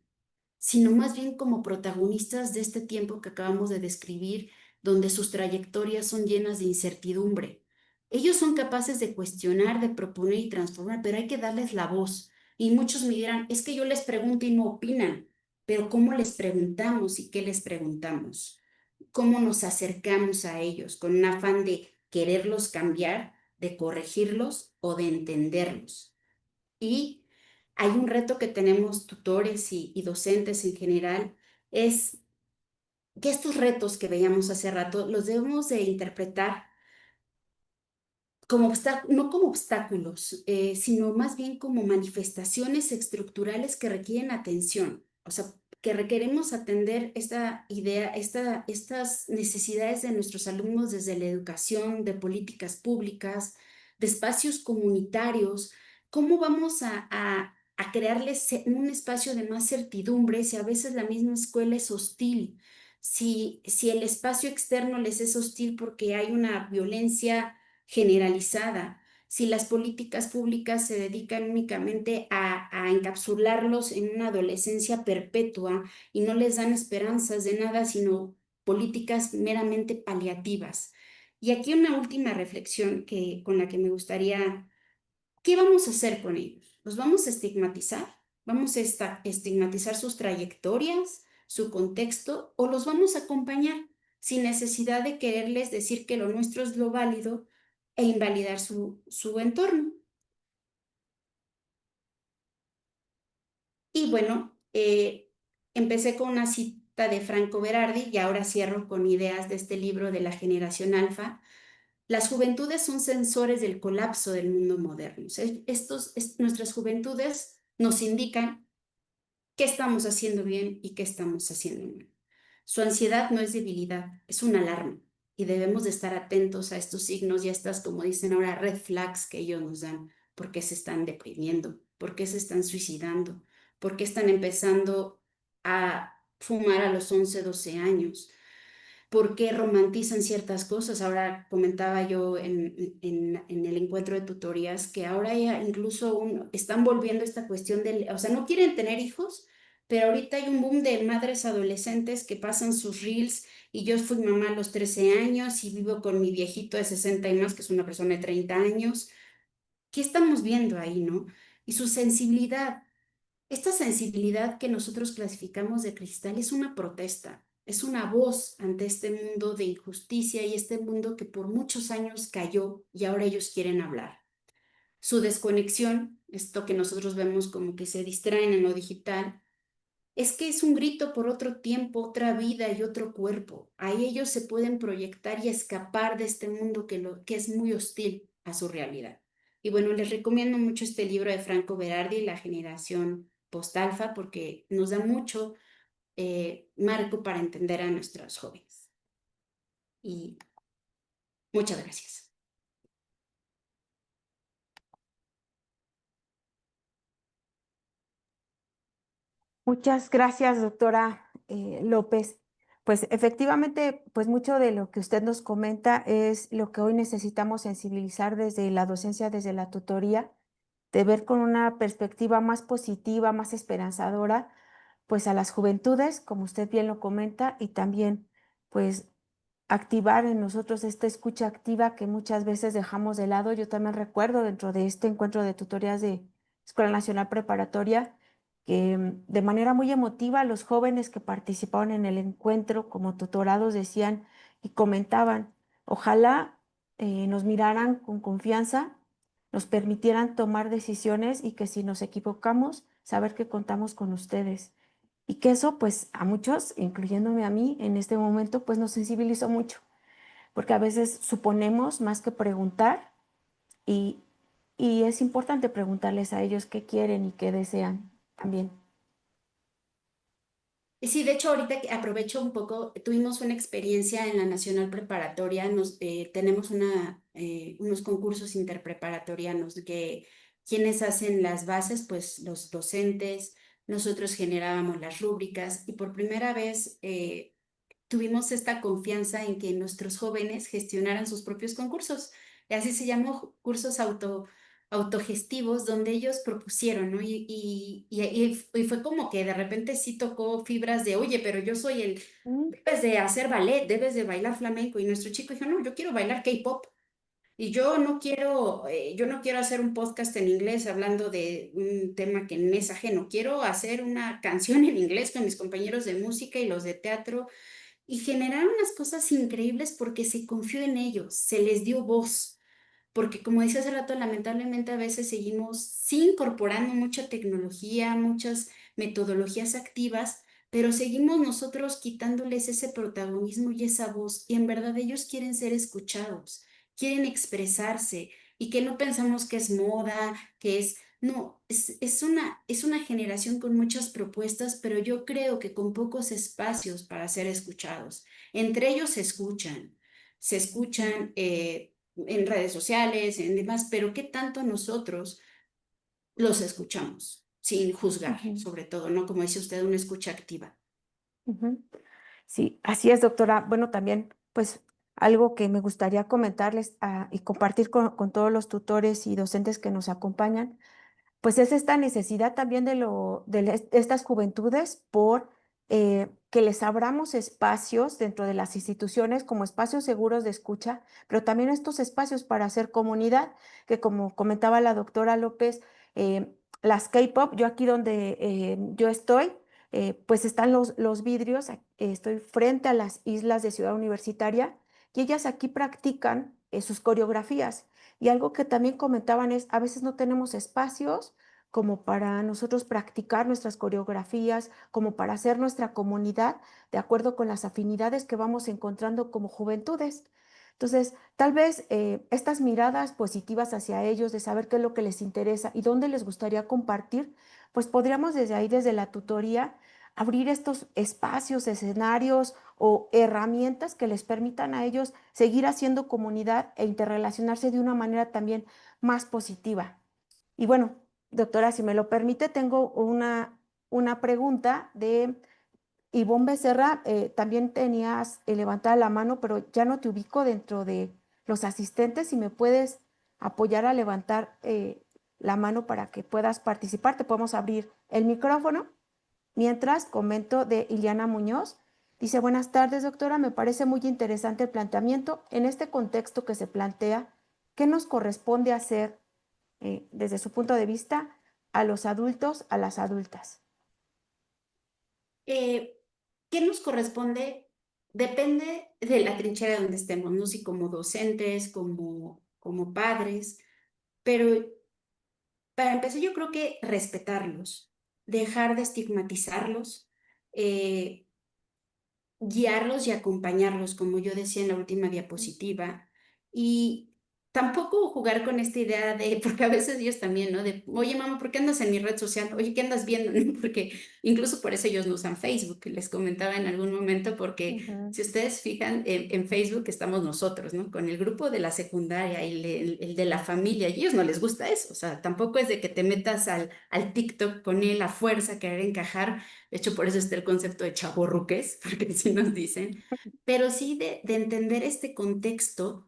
sino más bien como protagonistas de este tiempo que acabamos de describir, donde sus trayectorias son llenas de incertidumbre. Ellos son capaces de cuestionar, de proponer y transformar, pero hay que darles la voz. Y muchos me dirán, es que yo les pregunto y no opinan, pero ¿cómo les preguntamos y qué les preguntamos? ¿Cómo nos acercamos a ellos con un afán de quererlos cambiar, de corregirlos o de entenderlos? Y hay un reto que tenemos tutores y docentes en general, es que estos retos que veíamos hace rato los debemos de interpretar como no como obstáculos, sino más bien como manifestaciones estructurales que requieren atención. O sea, que requeremos atender esta idea, estas necesidades de nuestros alumnos desde la educación, de políticas públicas, de espacios comunitarios. ¿Cómo vamos a crearles un espacio de más certidumbre si a veces la misma escuela es hostil? Si el espacio externo les es hostil porque hay una violencia generalizada, si las políticas públicas se dedican únicamente a encapsularlos en una adolescencia perpetua y no les dan esperanzas de nada, sino políticas meramente paliativas. Y aquí una última reflexión con la que me gustaría, ¿qué vamos a hacer con ellos? ¿Los vamos a estigmatizar? ¿Vamos a estigmatizar sus trayectorias, su contexto, o los vamos a acompañar sin necesidad de quererles decir que lo nuestro es lo válido e invalidar su entorno? Y bueno, empecé con una cita de Franco Berardi y ahora cierro con ideas de este libro de la generación alfa. Las juventudes son sensores del colapso del mundo moderno. O sea, nuestras juventudes nos indican qué estamos haciendo bien y qué estamos haciendo mal. Su ansiedad no es debilidad, es una alarma y debemos de estar atentos a estos signos y a estas, como dicen ahora, red flags que ellos nos dan. ¿Por qué se están deprimiendo? ¿Por qué se están suicidando? ¿Por qué están empezando a fumar a los 11, 12 años? ¿Por qué romantizan ciertas cosas? Ahora comentaba yo en el encuentro de tutorías que ahora ya incluso están volviendo esta cuestión o sea, no quieren tener hijos, pero ahorita hay un boom de madres adolescentes que pasan sus reels y yo fui mamá a los 13 años y vivo con mi viejito de 60 y más, que es una persona de 30 años. ¿Qué estamos viendo ahí, no? Y su sensibilidad. Esta sensibilidad que nosotros clasificamos de cristal es una protesta. es una voz ante este mundo de injusticia y este mundo que por muchos años cayó y ahora ellos quieren hablar. Su desconexión, esto que nosotros vemos como que se distraen en lo digital, es que es un grito por otro tiempo, otra vida y otro cuerpo. Ahí ellos se pueden proyectar y escapar de este mundo que es muy hostil a su realidad. Y bueno, les recomiendo mucho este libro de Franco Berardi, La generación postalfa, porque nos da mucho marco para entender a nuestros jóvenes. Y muchas gracias. Muchas gracias, doctora López. Pues efectivamente, pues mucho de lo que usted nos comenta es lo que hoy necesitamos sensibilizar desde la docencia, desde la tutoría, de ver con una perspectiva más positiva, más esperanzadora, pues a las juventudes, como usted bien lo comenta, y también pues activar en nosotros esta escucha activa que muchas veces dejamos de lado. Yo también recuerdo dentro de este encuentro de tutorías de Escuela Nacional Preparatoria que de manera muy emotiva los jóvenes que participaron en el encuentro como tutorados decían y comentaban, ojalá nos miraran con confianza, nos permitieran tomar decisiones y que si nos equivocamos, saber que contamos con ustedes. Y que eso, pues, a muchos, incluyéndome a mí, en este momento, pues nos sensibilizó mucho, porque a veces suponemos más que preguntar y, y es importante preguntarles a ellos qué quieren y qué desean también. Y sí, de hecho, ahorita que aprovecho un poco, tuvimos una experiencia en la Nacional Preparatoria, tenemos unos concursos interpreparatorianos que quienes hacen las bases, pues los docentes, nosotros generábamos las rúbricas y por primera vez tuvimos esta confianza en que nuestros jóvenes gestionaran sus propios concursos. Y así se llamó cursos autogestivos, donde ellos propusieron, ¿no? Y fue como que de repente sí tocó fibras de, oye, pero yo soy Mm, debes de hacer ballet, debes de bailar flamenco. Y nuestro chico dijo, no, yo quiero bailar K-pop. Y yo no quiero hacer un podcast en inglés hablando de un tema que me es ajeno. Quiero hacer una canción en inglés con mis compañeros de música y los de teatro y generaron unas cosas increíbles porque se confió en ellos, se les dio voz, porque como decía hace rato, lamentablemente a veces seguimos sí incorporando mucha tecnología, muchas metodologías activas, pero seguimos nosotros quitándoles ese protagonismo y esa voz, y en verdad ellos quieren ser escuchados, quieren expresarse, y que no pensamos que es moda, que es... No, es una generación con muchas propuestas, pero yo creo que con pocos espacios para ser escuchados. Entre ellos se escuchan en redes sociales, en demás, pero ¿qué tanto nosotros los escuchamos? Sin juzgar, ujú, sobre todo, ¿no? Como dice usted, una escucha activa. ujú. Sí, así es, doctora. Bueno, también, pues, algo que me gustaría comentarles y compartir con todos los tutores y docentes que nos acompañan pues es esta necesidad también de estas juventudes por que les abramos espacios dentro de las instituciones como espacios seguros de escucha, pero también estos espacios para hacer comunidad, que como comentaba la doctora López, las K-pop, yo aquí donde yo estoy, pues están los vidrios, estoy frente a las islas de Ciudad Universitaria y ellas aquí practican sus coreografías. Y algo que también comentaban es, a veces no tenemos espacios como para nosotros practicar nuestras coreografías, como para hacer nuestra comunidad de acuerdo con las afinidades que vamos encontrando como juventudes. Entonces, tal vez estas miradas positivas hacia ellos, de saber qué es lo que les interesa y dónde les gustaría compartir, pues podríamos desde ahí, desde la tutoría, abrir estos espacios, escenarios o herramientas que les permitan a ellos seguir haciendo comunidad e interrelacionarse de una manera también más positiva. Y bueno, doctora, si me lo permite, tengo una pregunta de Ivonne Becerra. También tenías levantada la mano, pero ya no te ubico dentro de los asistentes. Si me puedes apoyar a levantar la mano para que puedas participar, te podemos abrir el micrófono. Mientras comento de Iliana Muñoz. Dice, buenas tardes, doctora. Me parece muy interesante el planteamiento. En este contexto que se plantea, ¿qué nos corresponde hacer desde su punto de vista a los adultos, a las adultas? Eh, ¿qué nos corresponde? Depende de la trinchera donde estemos, ¿no? Si como docentes, como padres, pero para empezar yo creo que respetarlos, dejar de estigmatizarlos, eh, guiarlos y acompañarlos, como yo decía en la última diapositiva, y tampoco jugar con esta idea de, porque a veces ellos también, ¿no? De, oye, mamá, ¿por qué andas en mi red social? Oye, ¿qué andas viendo? ¿No? Porque incluso por eso ellos no usan Facebook, les comentaba en algún momento, porque Ujú. si ustedes fijan, en Facebook estamos nosotros, ¿no? Con el grupo de la secundaria y el de la familia, y a ellos no les gusta eso, o sea, tampoco es de que te metas al TikTok con él a fuerza, querer encajar. De hecho, por eso está el concepto de chavorruques, porque así nos dicen, pero sí de entender este contexto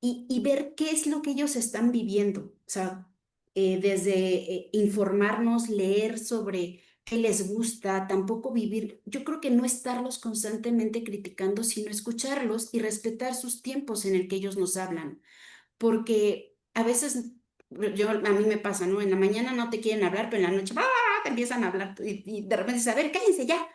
y ver qué es lo que ellos están viviendo. O sea, desde informarnos, leer sobre qué les gusta, tampoco vivir. Yo creo que no estarlos constantemente criticando, sino escucharlos y respetar sus tiempos en el que ellos nos hablan. Porque a veces, a mí me pasa, ¿no? En la mañana no te quieren hablar, pero en la noche ¡ah! Te empiezan a hablar y de repente dices, a ver, cállense ya.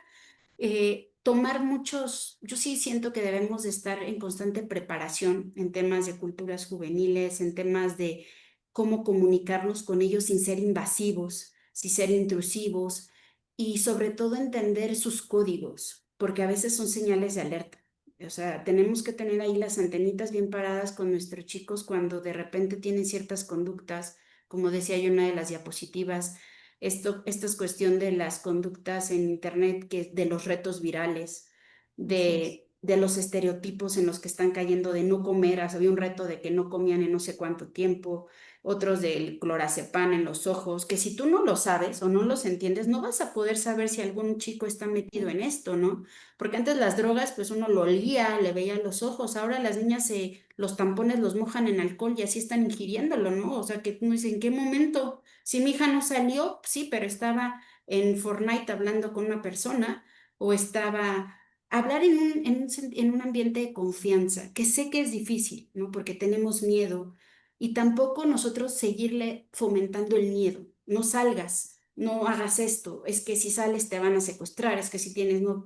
Tomar muchos, yo sí siento que debemos de estar en constante preparación en temas de culturas juveniles, en temas de cómo comunicarnos con ellos sin ser invasivos, sin ser intrusivos y sobre todo entender sus códigos, porque a veces son señales de alerta. O sea, tenemos que tener ahí las antenitas bien paradas con nuestros chicos cuando de repente tienen ciertas conductas, como decía yo en una de las diapositivas. Esta es cuestión de las conductas en Internet, que de los retos virales, Así es. de los estereotipos en los que están cayendo de no comer. Había un reto de que no comían en no sé cuánto tiempo, otros del clorazepam en los ojos, que si tú no lo sabes o no los entiendes, no vas a poder saber si algún chico está metido en esto, ¿no? Porque antes las drogas, pues uno lo olía, le veía los ojos, ahora las niñas los tampones los mojan en alcohol y así están ingiriéndolo, ¿no? O sea, que no dice en qué momento. Si mi hija no salió, sí, pero estaba en Fortnite hablando con una persona o estaba hablar en un ambiente de confianza, que sé que es difícil, ¿no? Porque tenemos miedo y tampoco nosotros seguirle fomentando el miedo. No salgas, no hagas esto, es que si sales te van a secuestrar, es que si tienes, no,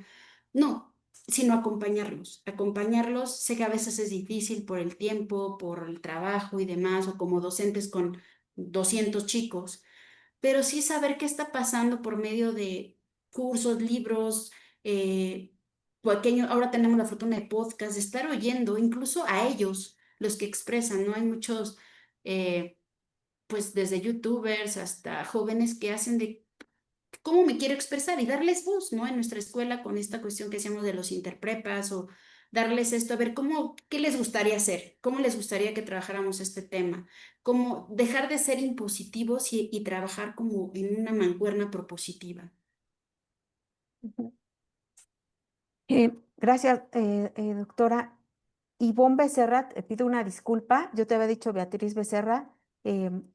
no, sino acompañarlos. Acompañarlos, sé que a veces es difícil por el tiempo, por el trabajo y demás, o como docentes con 200 chicos, pero sí saber qué está pasando por medio de cursos, libros, eh, pequeños. Ahora tenemos la fortuna de podcast, de estar oyendo incluso a ellos, los que expresan, ¿no? Hay muchos, eh, pues desde youtubers hasta jóvenes que hacen de cómo me quiero expresar y darles voz, ¿no? En nuestra escuela con esta cuestión que hacemos de los interprepas o darles esto, a ver cómo, qué les gustaría hacer, cómo les gustaría que trabajáramos este tema, cómo dejar de ser impositivos y trabajar como en una mancuerna propositiva. Ujú. Gracias, doctora. Ivonne Becerra, te pido una disculpa. Yo te había dicho Beatriz Becerra.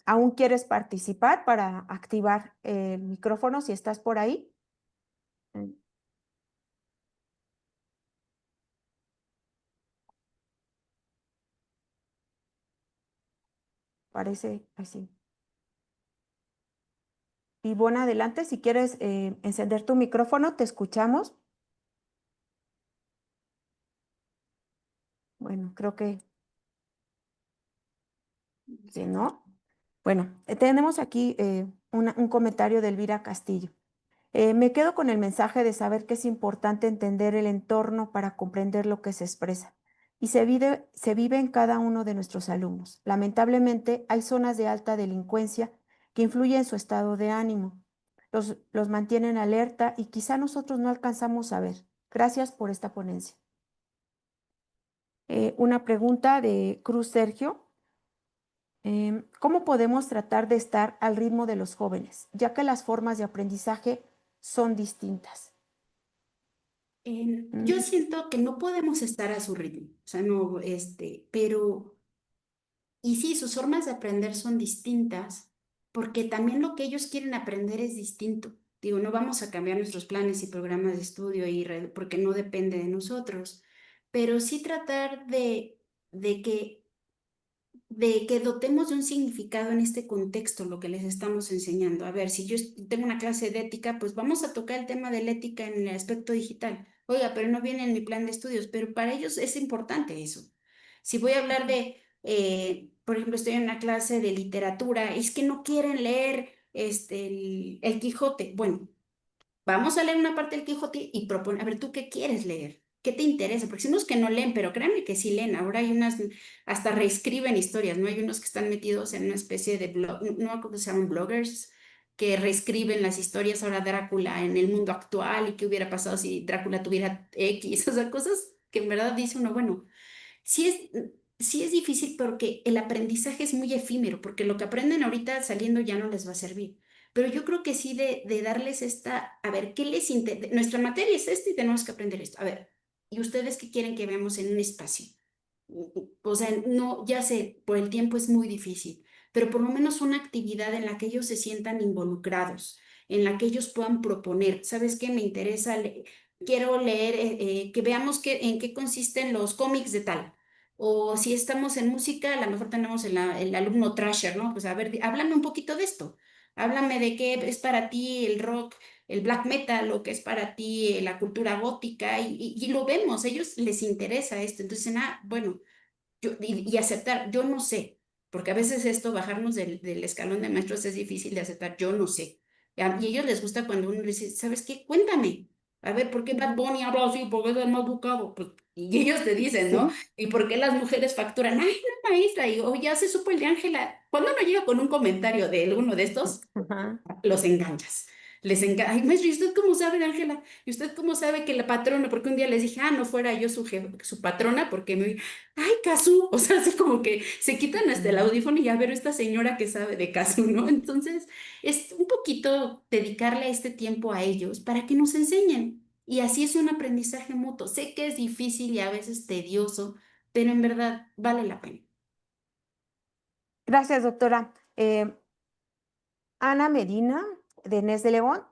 ¿Aún quieres participar para activar el micrófono si estás por ahí? Mm, Parece así. Ivonne, adelante. Si quieres encender tu micrófono, te escuchamos. Bueno, creo que no. Bueno, tenemos aquí un comentario de Elvira Castillo. Me quedo con el mensaje de saber que es importante entender el entorno para comprender lo que se expresa y se vive en cada uno de nuestros alumnos. Lamentablemente, hay zonas de alta delincuencia que influyen en su estado de ánimo. Los mantienen alerta y quizá nosotros no alcanzamos a ver. Gracias por esta ponencia. Una pregunta de Cruz Sergio. ¿Cómo podemos tratar de estar al ritmo de los jóvenes, ya que las formas de aprendizaje son distintas? Yo Mm, siento que no podemos estar a su ritmo, o sea, no, pero y sí, sus formas de aprender son distintas, porque también lo que ellos quieren aprender es distinto. Digo, no vamos a cambiar nuestros planes y programas de estudio porque no depende de nosotros, pero sí tratar de que de que dotemos de un significado en este contexto lo que les estamos enseñando. A ver, si yo tengo una clase de ética, pues vamos a tocar el tema de la ética en el aspecto digital. Oiga, pero no viene en mi plan de estudios, pero para ellos es importante eso. Si voy a hablar de, por ejemplo, estoy en una clase de literatura, es que no quieren leer el Quijote. Bueno, vamos a leer una parte del Quijote y proponer, a ver, ¿tú qué quieres leer? ¿Qué te interesa? Porque si unos que no leen, pero créanme que sí leen. Ahora hay unas, hasta reescriben historias, ¿no? Hay unos que están metidos en una especie de blog, no me acuerdo si se llaman bloggers, que reescriben las historias ahora Drácula en el mundo actual y qué hubiera pasado si Drácula tuviera X, o sea, cosas que en verdad dice uno, bueno, sí sí es difícil porque el aprendizaje es muy efímero, porque lo que aprenden ahorita saliendo ya no les va a servir. Pero yo creo que sí de darles esta, a ver, ¿qué les interesa? Nuestra materia es esta y tenemos que aprender esto. A ver, ¿y ustedes qué quieren que veamos en un espacio? O sea, no, ya sé, por el tiempo es muy difícil, pero por lo menos una actividad en la que ellos se sientan involucrados, en la que ellos puedan proponer, ¿sabes qué? Me interesa, quiero leer, que veamos en qué consisten los cómics de tal. O si estamos en música, a lo mejor tenemos el alumno Trasher, ¿no? Pues a ver, háblame un poquito de esto. Háblame de qué es para ti el rock, el black metal, o qué es para ti la cultura gótica, y lo vemos, a ellos les interesa esto. Entonces, bueno, y aceptar, yo no sé, porque a veces esto, bajarnos del escalón de maestros es difícil de aceptar, yo no sé. Y a ellos les gusta cuando uno les dice, ¿sabes qué? Cuéntame. A ver, ¿por qué Bad Bunny habla así? ¿Por qué es el más buscado? Pues, y ellos te dicen, ¿no? Sí. ¿Y por qué las mujeres facturan? Ay, no, maestra, y ya se supo el de Ángela. Cuando uno llega con un comentario de alguno de estos, Ajá. los enganchas. Les encanta. Ay, maestro, ¿y usted cómo sabe, Ángela? ¿Y usted cómo sabe que la patrona? Porque un día les dije, no fuera yo su patrona, porque ay, Casu. O sea, así como que se quitan hasta el Ujú. audífono y ya ver esta señora que sabe de Casu, ¿no? Entonces, es un poquito dedicarle este tiempo a ellos para que nos enseñen. Y así es un aprendizaje mutuo. Sé que es difícil y a veces tedioso, pero en verdad vale la pena. Gracias, doctora. Ana Medina, de Nes de León,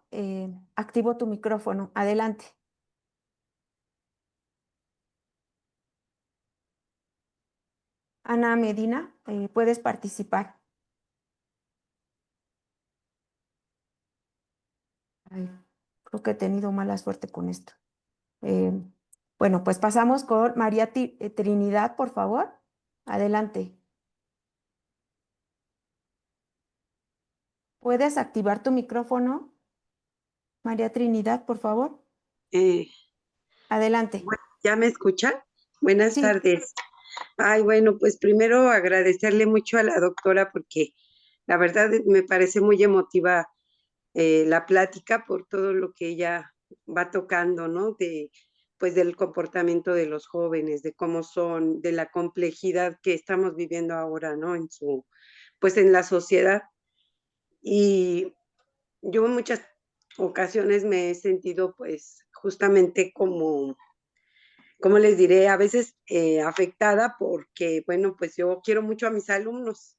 activo tu micrófono. Adelante. Ana Medina, puedes participar. Ay, creo que he tenido mala suerte con esto. Eh, bueno, pues pasamos con María Trinidad, por favor. Adelante. ¿Puedes activar tu micrófono, María Trinidad, por favor? Eh, Adelante. bueno, ¿ya me escuchan? Buenas Sí, tardes. Ay, bueno, pues primero agradecerle mucho a la doctora porque la verdad me parece muy emotiva la plática por todo lo que ella va tocando, ¿no? Pues del comportamiento de los jóvenes, de cómo son, de la complejidad que estamos viviendo ahora, ¿no? Pues en la sociedad. Y yo en muchas ocasiones me he sentido pues justamente como les diré, a veces afectada porque, bueno, pues yo quiero mucho a mis alumnos.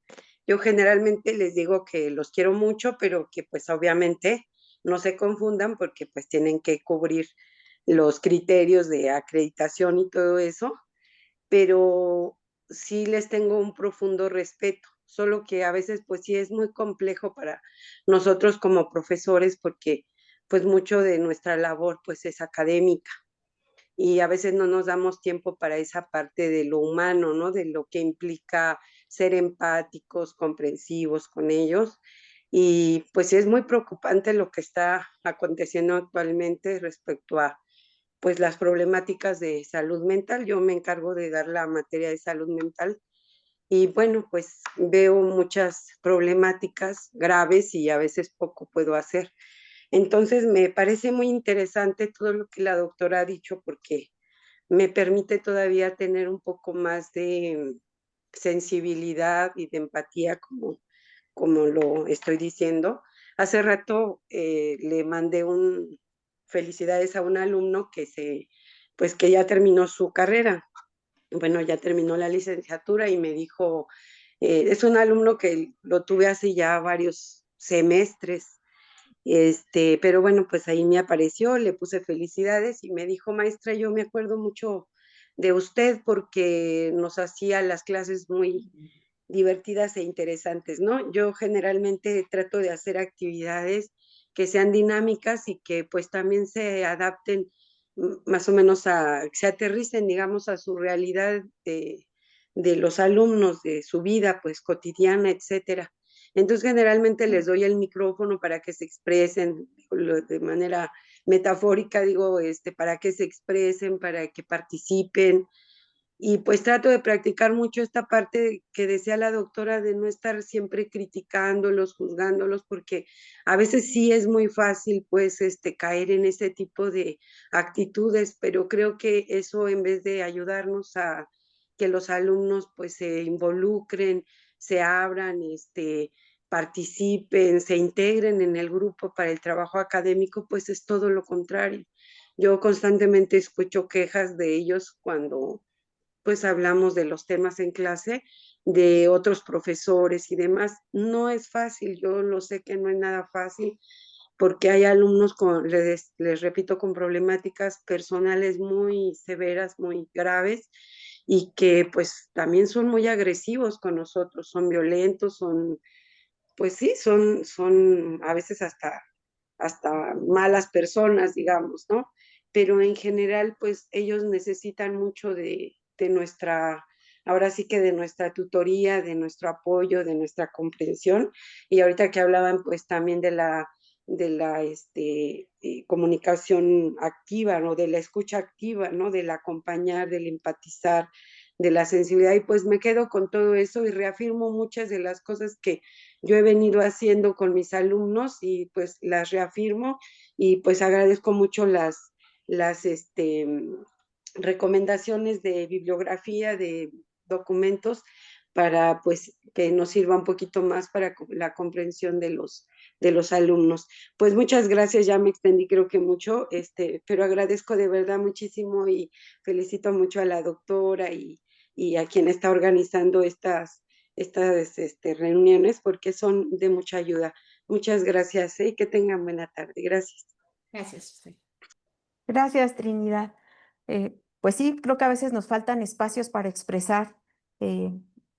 Yo generalmente les digo que los quiero mucho, pero que pues obviamente no se confundan porque pues tienen que cubrir los criterios de acreditación y todo eso, pero sí les tengo un profundo respeto, solo que a veces pues sí es muy complejo para nosotros como profesores porque pues mucho de nuestra labor pues es académica y a veces no nos damos tiempo para esa parte de lo humano, ¿no? De lo que implica ser empáticos, comprensivos con ellos. Y pues es muy preocupante lo que está aconteciendo actualmente respecto a pues las problemáticas de salud mental. Yo me encargo de dar la materia de salud mental y bueno, pues veo muchas problemáticas graves y a veces poco puedo hacer. Entonces me parece muy interesante todo lo que la doctora ha dicho porque me permite todavía tener un poco más de sensibilidad y de empatía, como lo estoy diciendo. Hace rato le mandé felicidades a un alumno pues que ya terminó su carrera. Bueno, ya terminó la licenciatura y me dijo, es un alumno que lo tuve hace ya varios semestres, pero bueno, pues ahí me apareció, le puse felicidades y me dijo, maestra, yo me acuerdo mucho de usted porque nos hacía las clases muy divertidas e interesantes, ¿no? Yo generalmente trato de hacer actividades que sean dinámicas y que pues también se adapten más o menos se aterricen, digamos, a su realidad de los alumnos, de su vida pues cotidiana, etcétera. Entonces generalmente les doy el micrófono para que se expresen de manera metafórica, digo, para que se expresen, para que participen, y pues trato de practicar mucho esta parte que decía la doctora de no estar siempre criticándolos, juzgándolos, porque a veces sí es muy fácil pues caer en ese tipo de actitudes, pero creo que eso en vez de ayudarnos a que los alumnos pues se involucren, se abran, participen, se integren en el grupo para el trabajo académico, pues es todo lo contrario. Yo constantemente escucho quejas de ellos cuando pues hablamos de los temas en clase, de otros profesores y demás. No es fácil, yo lo sé que no es nada fácil, porque hay alumnos les repito, con problemáticas personales muy severas, muy graves, y que pues también son muy agresivos con nosotros, son violentos, pues sí, son a veces hasta malas personas, digamos, ¿no? Pero en general, pues ellos necesitan mucho de nuestra, ahora sí que de nuestra tutoría, de nuestro apoyo, de nuestra comprensión. Y ahorita que hablaban, pues también de la comunicación activa, ¿no? De la escucha activa, ¿no? Del acompañar, del empatizar, de la sensibilidad. Y pues me quedo con todo eso y reafirmo muchas de las cosas que yo he venido haciendo con mis alumnos y pues las reafirmo y pues agradezco mucho las recomendaciones de bibliografía, de documentos para pues que nos sirva un poquito más para la comprensión de los alumnos. Pues muchas gracias, ya me extendí creo que mucho, pero agradezco de verdad muchísimo y felicito mucho a la doctora y a quien está organizando estas reuniones porque son de mucha ayuda. Muchas gracias, y que tengan buena tarde. Gracias. Gracias. Gracias, Trinidad. Pues sí, creo que a veces nos faltan espacios para expresar eh,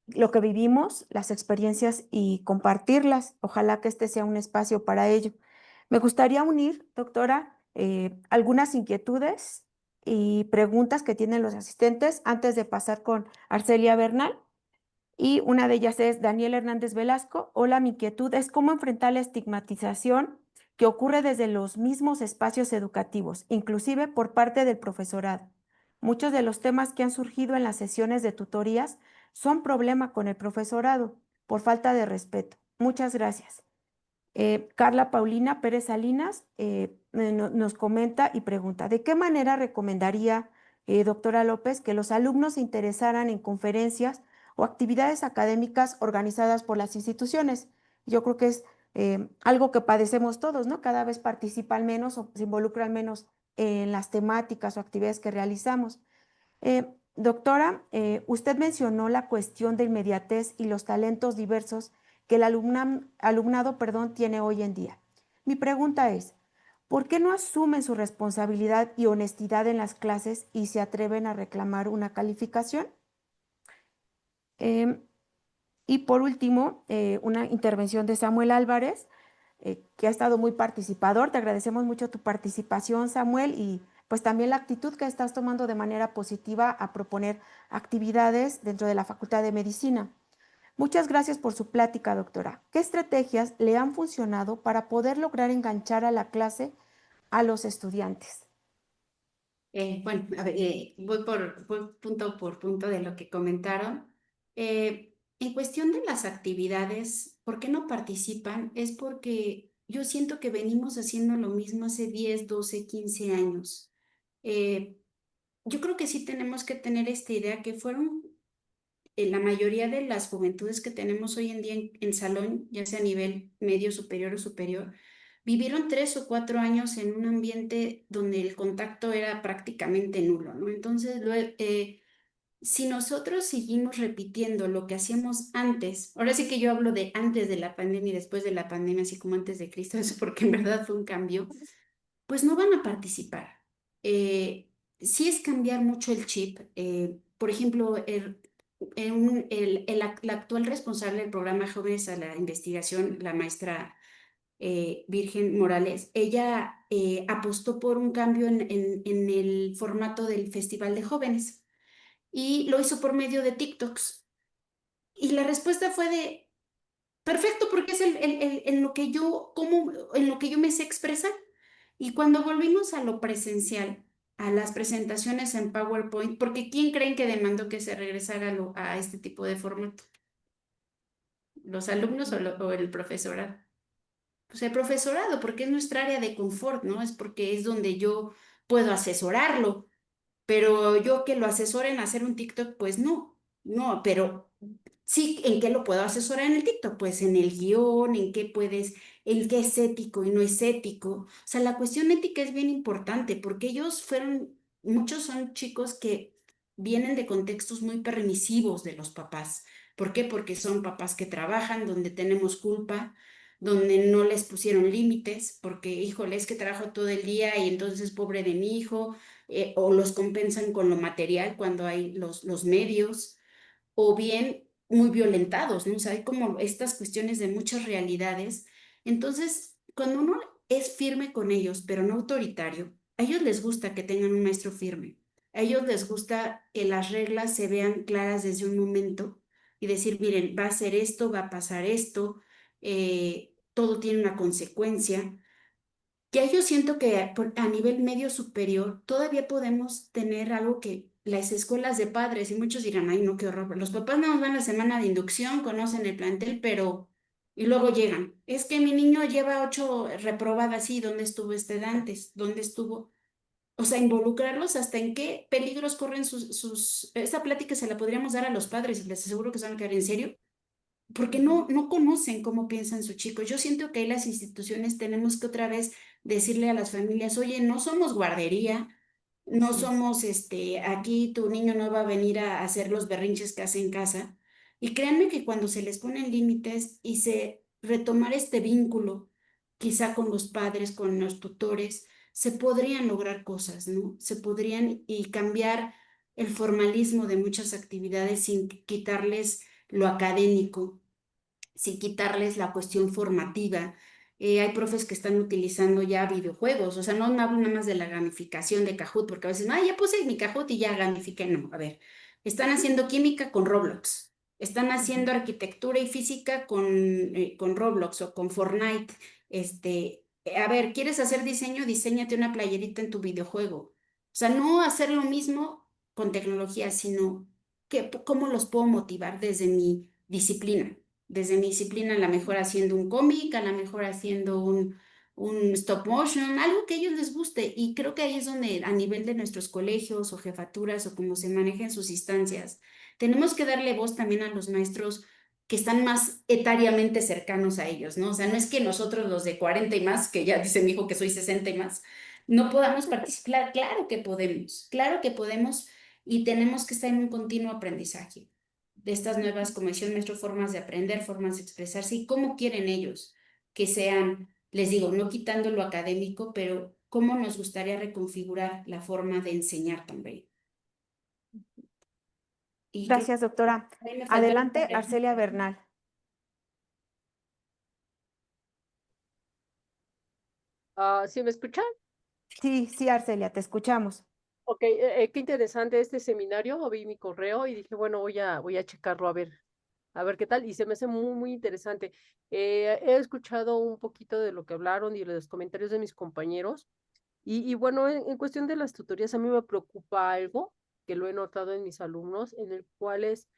lo que vivimos, las experiencias y compartirlas. Ojalá que este sea un espacio para ello. Me gustaría unir, doctora, algunas inquietudes y preguntas que tienen los asistentes antes de pasar con Arcelia Bernal. Y una de ellas es Daniel Hernández Velasco. Hola, mi inquietud es cómo enfrentar la estigmatización que ocurre desde los mismos espacios educativos, inclusive por parte del profesorado. Muchos de los temas que han surgido en las sesiones de tutorías son problema con el profesorado por falta de respeto. Muchas gracias. Carla Paulina Pérez Salinas nos comenta y pregunta, ¿de qué manera recomendaría, doctora López, que los alumnos se interesaran en conferencias o actividades académicas organizadas por las instituciones? Yo creo que es algo que padecemos todos, ¿no? Cada vez participan menos o se involucran menos en las temáticas o actividades que realizamos. Doctora, usted mencionó la cuestión de inmediatez y los talentos diversos que el alumnado, tiene hoy en día. Mi pregunta es, ¿por qué no asumen su responsabilidad y honestidad en las clases y se atreven a reclamar una calificación? Y por último, una intervención de Samuel Álvarez, que ha estado muy participador. Te agradecemos mucho tu participación, Samuel, y pues también la actitud que estás tomando de manera positiva a proponer actividades dentro de la Facultad de Medicina. Muchas gracias por su plática, doctora. ¿Qué estrategias le han funcionado para poder lograr enganchar a la clase a los estudiantes? Bueno, a ver, voy punto por punto de lo que comentaron. En cuestión de las actividades, ¿por qué no participan? Es porque yo siento que venimos haciendo lo mismo hace 10, 12, 15 años. Eh, yo creo que sí tenemos que tener esta idea que fueron la mayoría de las juventudes que tenemos hoy en día en salón, ya sea a nivel medio, superior o superior, vivieron 3 o 4 años en un ambiente donde el contacto era prácticamente nulo, ¿no? Entonces, si nosotros seguimos repitiendo lo que hacíamos antes, ahora sí que yo hablo de antes de la pandemia y después de la pandemia, así como antes de Cristo, eso porque en verdad fue un cambio, pues no van a participar. Sí es cambiar mucho el chip. Por ejemplo, la actual responsable del programa Jóvenes a la Investigación, la maestra Virgen Morales, ella apostó por un cambio en el formato del Festival de Jóvenes y lo hizo por medio de TikToks. Y la respuesta fue de, perfecto, porque es en lo que yo, en lo que yo me sé expresar. Y cuando volvimos a lo presencial, a las presentaciones en PowerPoint, porque ¿quién creen que demandó que se regresara a este tipo de formato? ¿Los alumnos o el profesorado? Pues el profesorado, porque es nuestra área de confort, ¿no? Es porque es donde yo puedo asesorarlo, pero yo que lo asesore en hacer un TikTok, pues no, pero sí, ¿en qué lo puedo asesorar en el TikTok? Pues en el guión, en qué es ético y no es ético. O sea, la cuestión ética es bien importante porque muchos son chicos que vienen de contextos muy permisivos de los papás. ¿Por qué? Porque son papás que trabajan, donde tenemos culpa, donde no les pusieron límites, porque, híjole, es que trabajo todo el día y entonces pobre de mi hijo, o los compensan con lo material cuando hay los medios o bien muy violentados, ¿no? O sea, hay como estas cuestiones de muchas realidades. Entonces, cuando uno es firme con ellos, pero no autoritario, a ellos les gusta que tengan un maestro firme. A ellos les gusta que las reglas se vean claras desde un momento y decir, miren, va a ser esto, va a pasar esto, todo tiene una consecuencia. Ya yo siento que a nivel medio superior todavía podemos tener algo que las escuelas de padres, y muchos dirán, ay, no, qué horror. Los papás no van a la semana de inducción, conocen el plantel, pero... Y luego llegan. Es que mi niño lleva 8 reprobadas, sí, ¿dónde estuvo este antes? ¿Dónde estuvo? O sea, involucrarlos hasta en qué peligros corren sus... Esta plática se la podríamos dar a los padres y les aseguro que se van a quedar en serio porque no conocen cómo piensan sus chicos. Yo siento que ahí las instituciones tenemos que otra vez decirle a las familias, oye, no somos guardería, no Así es. somos, aquí tu niño no va a venir a hacer los berrinches que hace en casa. Y créanme que cuando se les ponen límites y se retomar este vínculo, quizá con los padres, con los tutores, se podrían lograr cosas, ¿no? Se podrían y cambiar el formalismo de muchas actividades sin quitarles lo académico, sin quitarles la cuestión formativa. Hay profes que están utilizando ya videojuegos, o sea, no hablo nada más de la gamificación de Kahoot, porque a veces, ya puse mi Kahoot y ya gamifiqué. No, a ver, están haciendo química con Roblox, están haciendo arquitectura y física con Roblox o con Fortnite. A ver, ¿quieres hacer diseño? Diséñate una playerita en tu videojuego. O sea, no hacer lo mismo con tecnología, sino cómo los puedo motivar desde mi disciplina, a lo mejor haciendo un cómic, a lo mejor haciendo un stop motion, algo que a ellos les guste. Y creo que ahí es donde a nivel de nuestros colegios o jefaturas o como se manejen sus instancias, tenemos que darle voz también a los maestros que están más etariamente cercanos a ellos, ¿no? O sea, no es que nosotros los de 40 y más, que ya dice mi hijo que soy 60 y más, no podamos participar. Claro que podemos y tenemos que estar en un continuo aprendizaje de estas nuevas, como decía el maestro, formas de aprender, formas de expresarse y cómo quieren ellos que sean, les digo, no quitando lo académico, pero cómo nos gustaría reconfigurar la forma de enseñar también. Y creo que Gracias, doctora. ahí me faltó la Adelante, pregunta. Arcelia Bernal. ¿Sí me escuchan? Sí, sí, Arcelia, te escuchamos. Ok, qué interesante este seminario. Vi mi correo y dije, bueno, voy a checarlo a ver qué tal. Y se me hace muy, muy interesante. He escuchado un poquito de lo que hablaron y de los comentarios de mis compañeros. Y bueno, en cuestión de las tutorías, a mí me preocupa algo que lo he notado en mis alumnos, en el cual es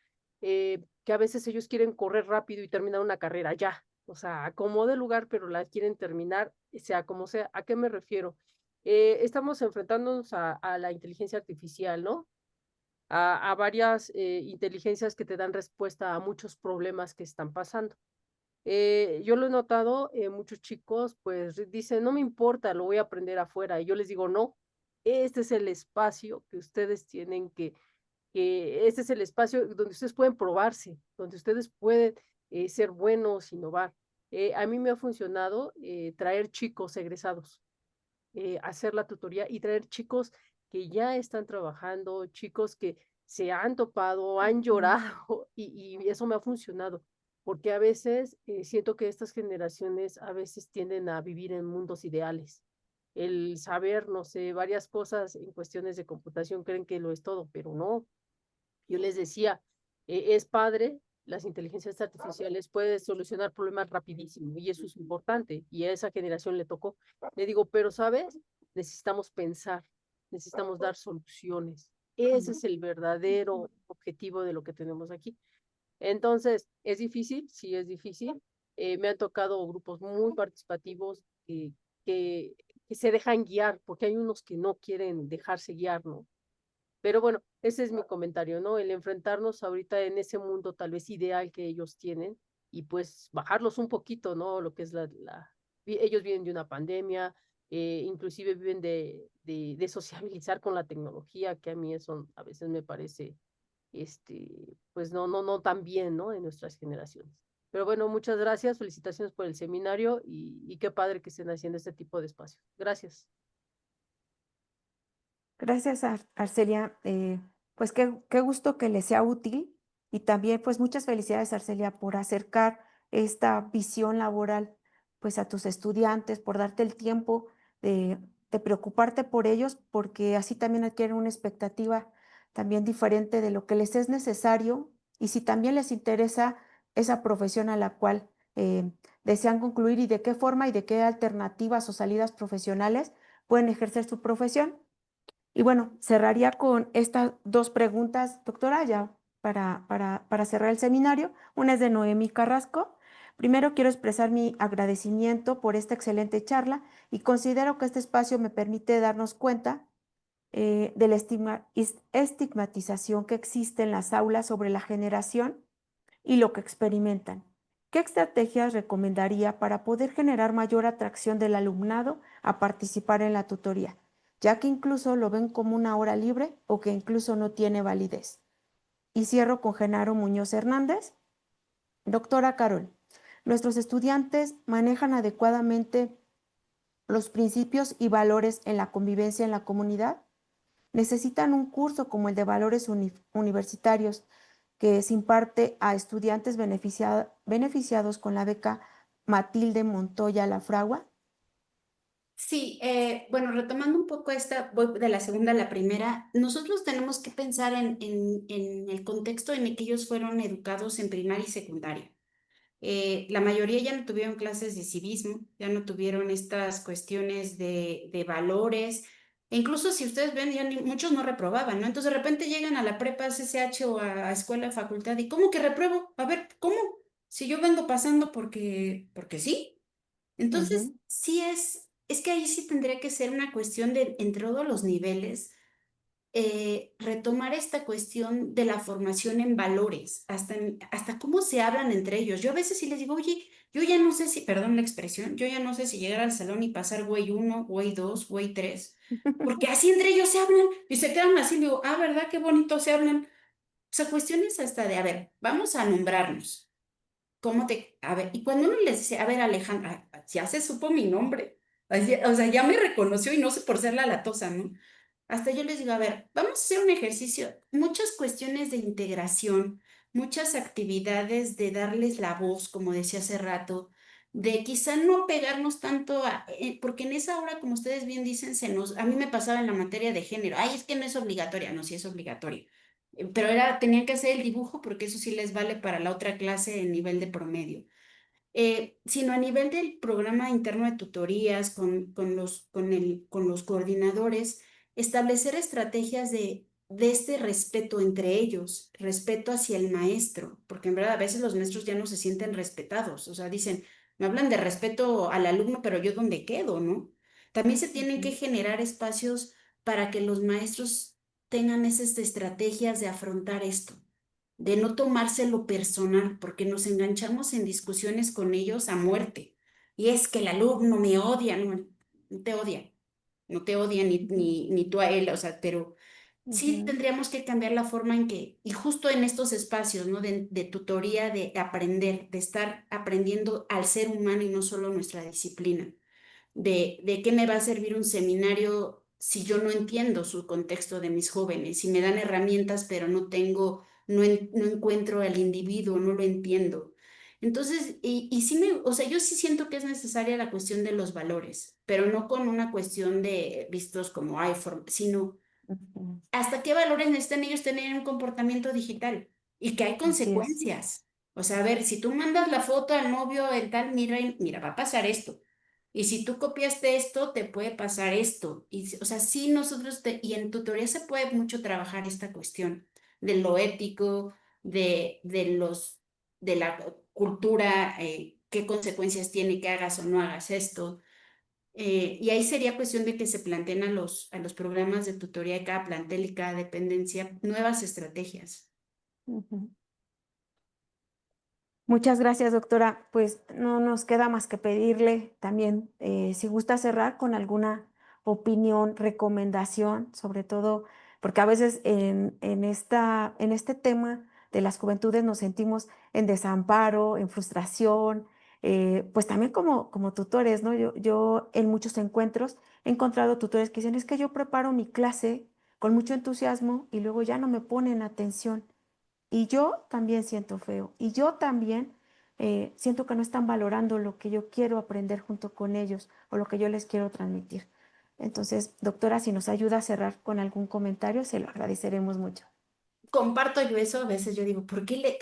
que a veces ellos quieren correr rápido y terminar una carrera ya. O sea, acomode el lugar, pero la quieren terminar, sea como sea. ¿A qué me refiero? Estamos enfrentándonos a la inteligencia artificial, ¿no? A varias inteligencias que te dan respuesta a muchos problemas que están pasando. Yo lo he notado, muchos chicos pues dicen, no me importa, lo voy a aprender afuera. Y yo les digo, no, este es el espacio que ustedes tienen que este es el espacio donde ustedes pueden probarse, donde ustedes pueden ser buenos, innovar. A mí me ha funcionado traer chicos egresados, hacer la tutoría y traer chicos que ya están trabajando, chicos que se han topado, han llorado y eso me ha funcionado, porque a veces siento que estas generaciones a veces tienden a vivir en mundos ideales. El saber, no sé, varias cosas en cuestiones de computación creen que lo es todo, pero no. Yo les decía, es padre, las inteligencias artificiales pueden solucionar problemas rapidísimo y eso es importante y a esa generación le tocó. Le digo, pero ¿sabes? Necesitamos pensar, necesitamos dar soluciones. Ese es el verdadero objetivo de lo que tenemos aquí. Entonces, ¿es difícil? Sí, es difícil. Me han tocado grupos muy participativos que, que se dejan guiar, porque hay unos que no quieren dejarse guiar, ¿no? Pero bueno, ese es mi comentario, ¿no? El enfrentarnos ahorita en ese mundo tal vez ideal que ellos tienen y pues bajarlos un poquito, ¿no? Lo que es ellos vienen de una pandemia, inclusive viven de sociabilizar con la tecnología, que a mí eso a veces me parece, pues no tan bien, ¿no? En nuestras generaciones. Pero bueno, muchas gracias, felicitaciones por el seminario y qué padre que estén haciendo este tipo de espacio. Gracias. Gracias, Arcelia. Pues qué gusto que le sea útil y también pues muchas felicidades, Arcelia, por acercar esta visión laboral pues a tus estudiantes, por darte el tiempo de preocuparte por ellos, porque así también adquieren una expectativa también diferente de lo que les es necesario y si también les interesa esa profesión a la cual desean concluir y de qué forma y de qué alternativas o salidas profesionales pueden ejercer su profesión. Y bueno, cerraría con estas dos preguntas, doctora, ya para cerrar el seminario. Una es de Noemí Carrasco. Primero, quiero expresar mi agradecimiento por esta excelente charla y considero que este espacio me permite darnos cuenta de la estigmatización que existe en las aulas sobre la generación y lo que experimentan. ¿Qué estrategias recomendaría para poder generar mayor atracción del alumnado a participar en la tutoría, ya que incluso lo ven como una hora libre o que incluso no tiene validez? Y cierro con Genaro Muñoz Hernández. Doctora Carol, ¿nuestros estudiantes manejan adecuadamente los principios y valores en la convivencia en la comunidad? ¿Necesitan un curso como el de valores universitarios que se imparte a estudiantes beneficiados con la beca Matilde Montoya Lafragua? Sí, bueno, retomando un poco esta, voy de la segunda a la primera, nosotros tenemos que pensar en el contexto en el que ellos fueron educados en primaria y secundaria. La mayoría ya no tuvieron clases de civismo, ya no tuvieron estas cuestiones de valores, e incluso si ustedes ven, muchos no reprobaban, ¿no? Entonces de repente llegan a la prepa, CCH o a escuela, facultad, ¿y cómo que repruebo? A ver, ¿cómo? Si yo vengo pasando porque sí. Entonces, Ujú, sí es que ahí sí tendría que ser una cuestión de, entre todos los niveles, retomar esta cuestión de la formación en valores, hasta cómo se hablan entre ellos. Yo a veces sí les digo, oye, yo ya no sé si, perdón la expresión, yo ya no sé si llegar al salón y pasar güey uno, güey dos, güey tres, porque así entre ellos se hablan y se quedan así, digo, ah, ¿verdad? Qué bonito se hablan. O sea, cuestiones hasta de, a ver, vamos a nombrarnos. ¿Cómo te, a ver, y cuando uno les dice, a ver, Alejandra, ya se supo mi nombre, o sea, ya me reconoció y no sé por ser la latosa, ¿no? Hasta yo les digo, a ver, vamos a hacer un ejercicio, muchas cuestiones de integración, muchas actividades de darles la voz, como decía hace rato, de quizá no pegarnos tanto porque en esa hora, como ustedes bien dicen, a mí me pasaba en la materia de género, ay, es que no es obligatoria, no, sí es obligatoria, pero tenían que hacer el dibujo porque eso sí les vale para la otra clase en nivel de promedio, sino a nivel del programa interno de tutorías, con los coordinadores, establecer estrategias de este respeto entre ellos, respeto hacia el maestro, porque en verdad a veces los maestros ya no se sienten respetados, o sea, dicen, me hablan de respeto al alumno, pero yo dónde quedo, ¿no? También se tienen que ujú, generar espacios para que los maestros tengan esas estrategias de afrontar esto, de no tomárselo personal, porque nos enganchamos en discusiones con ellos a muerte. Y es que el alumno me odia, no, no te odia, no te odia ni tú a él, o sea, pero sí ujú, tendríamos que cambiar la forma en que, y justo en estos espacios, ¿no? De tutoría, de aprender, de estar aprendiendo al ser humano y no solo nuestra disciplina, de qué me va a servir un seminario si yo no entiendo su contexto de mis jóvenes? Si me dan herramientas, pero no encuentro al individuo, no lo entiendo. Entonces, o sea, yo sí siento que es necesaria la cuestión de los valores, pero no con una cuestión de vistos como iPhone, sino Ujú. hasta qué valores necesitan ellos tener un comportamiento digital y que hay Así es. consecuencias. O sea, a ver, si tú mandas la foto al novio en tal, mira, va a pasar esto. Y si tú copiaste esto, te puede pasar esto. O sea, sí nosotros, y en tutoría se puede mucho trabajar esta cuestión de lo ético, de la cultura, qué consecuencias tiene que hagas o no hagas esto. Y ahí sería cuestión de que se planteen a los programas de tutoría de cada plantel y cada dependencia nuevas estrategias. Ujú. Muchas gracias, doctora. Pues no nos queda más que pedirle también, si gusta cerrar con alguna opinión, recomendación, sobre todo, porque a veces en este tema de las juventudes nos sentimos en desamparo, en frustración, pues también como tutores, ¿no? Yo en muchos encuentros he encontrado tutores que dicen, es que yo preparo mi clase con mucho entusiasmo y luego ya no me ponen atención. Y yo también siento feo. Y yo también siento que no están valorando lo que yo quiero aprender junto con ellos o lo que yo les quiero transmitir. Entonces, doctora, si nos ayuda a cerrar con algún comentario, se lo agradeceremos mucho. Comparto yo eso, a veces yo digo, por qué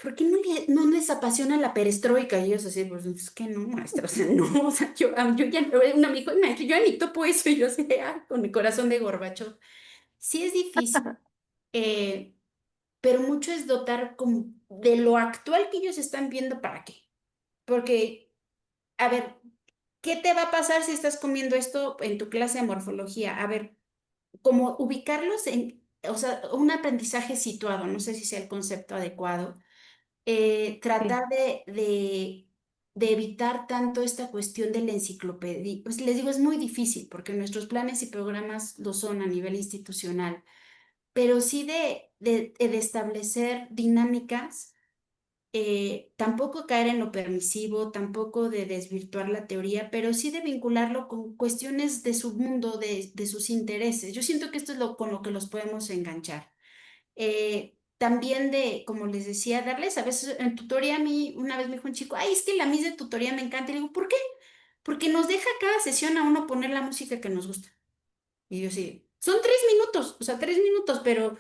no les apasiona la perestroika? Y ellos así, pues es que no, maestra, o sea, no, o sea, yo ya, una me dijo, maestro, yo ya ni topo eso, y yo así, con mi corazón de Gorbachov. Sí es difícil, eh, pero mucho es dotar como de lo actual que ellos están viendo para qué. Porque, a ver, ¿qué te va a pasar si estás comiendo esto en tu clase de morfología? A ver, como ubicarlos o sea, un aprendizaje situado, no sé si sea el concepto adecuado, Sí. tratar de evitar tanto esta cuestión de la enciclopedia. Pues les digo, es muy difícil porque nuestros planes y programas lo son a nivel institucional, pero sí de establecer dinámicas, tampoco caer en lo permisivo, tampoco de desvirtuar la teoría, pero sí de vincularlo con cuestiones de su mundo, de sus intereses. Yo siento que esto es con lo que los podemos enganchar. También como les decía, darles a veces en tutoría, a mí una vez me dijo un chico, ay, es que la mis de tutoría me encanta. Y le digo, ¿por qué? Porque nos deja cada sesión a uno poner la música que nos gusta. Y yo sí, son 3 minutos, o sea, 3 minutos, pero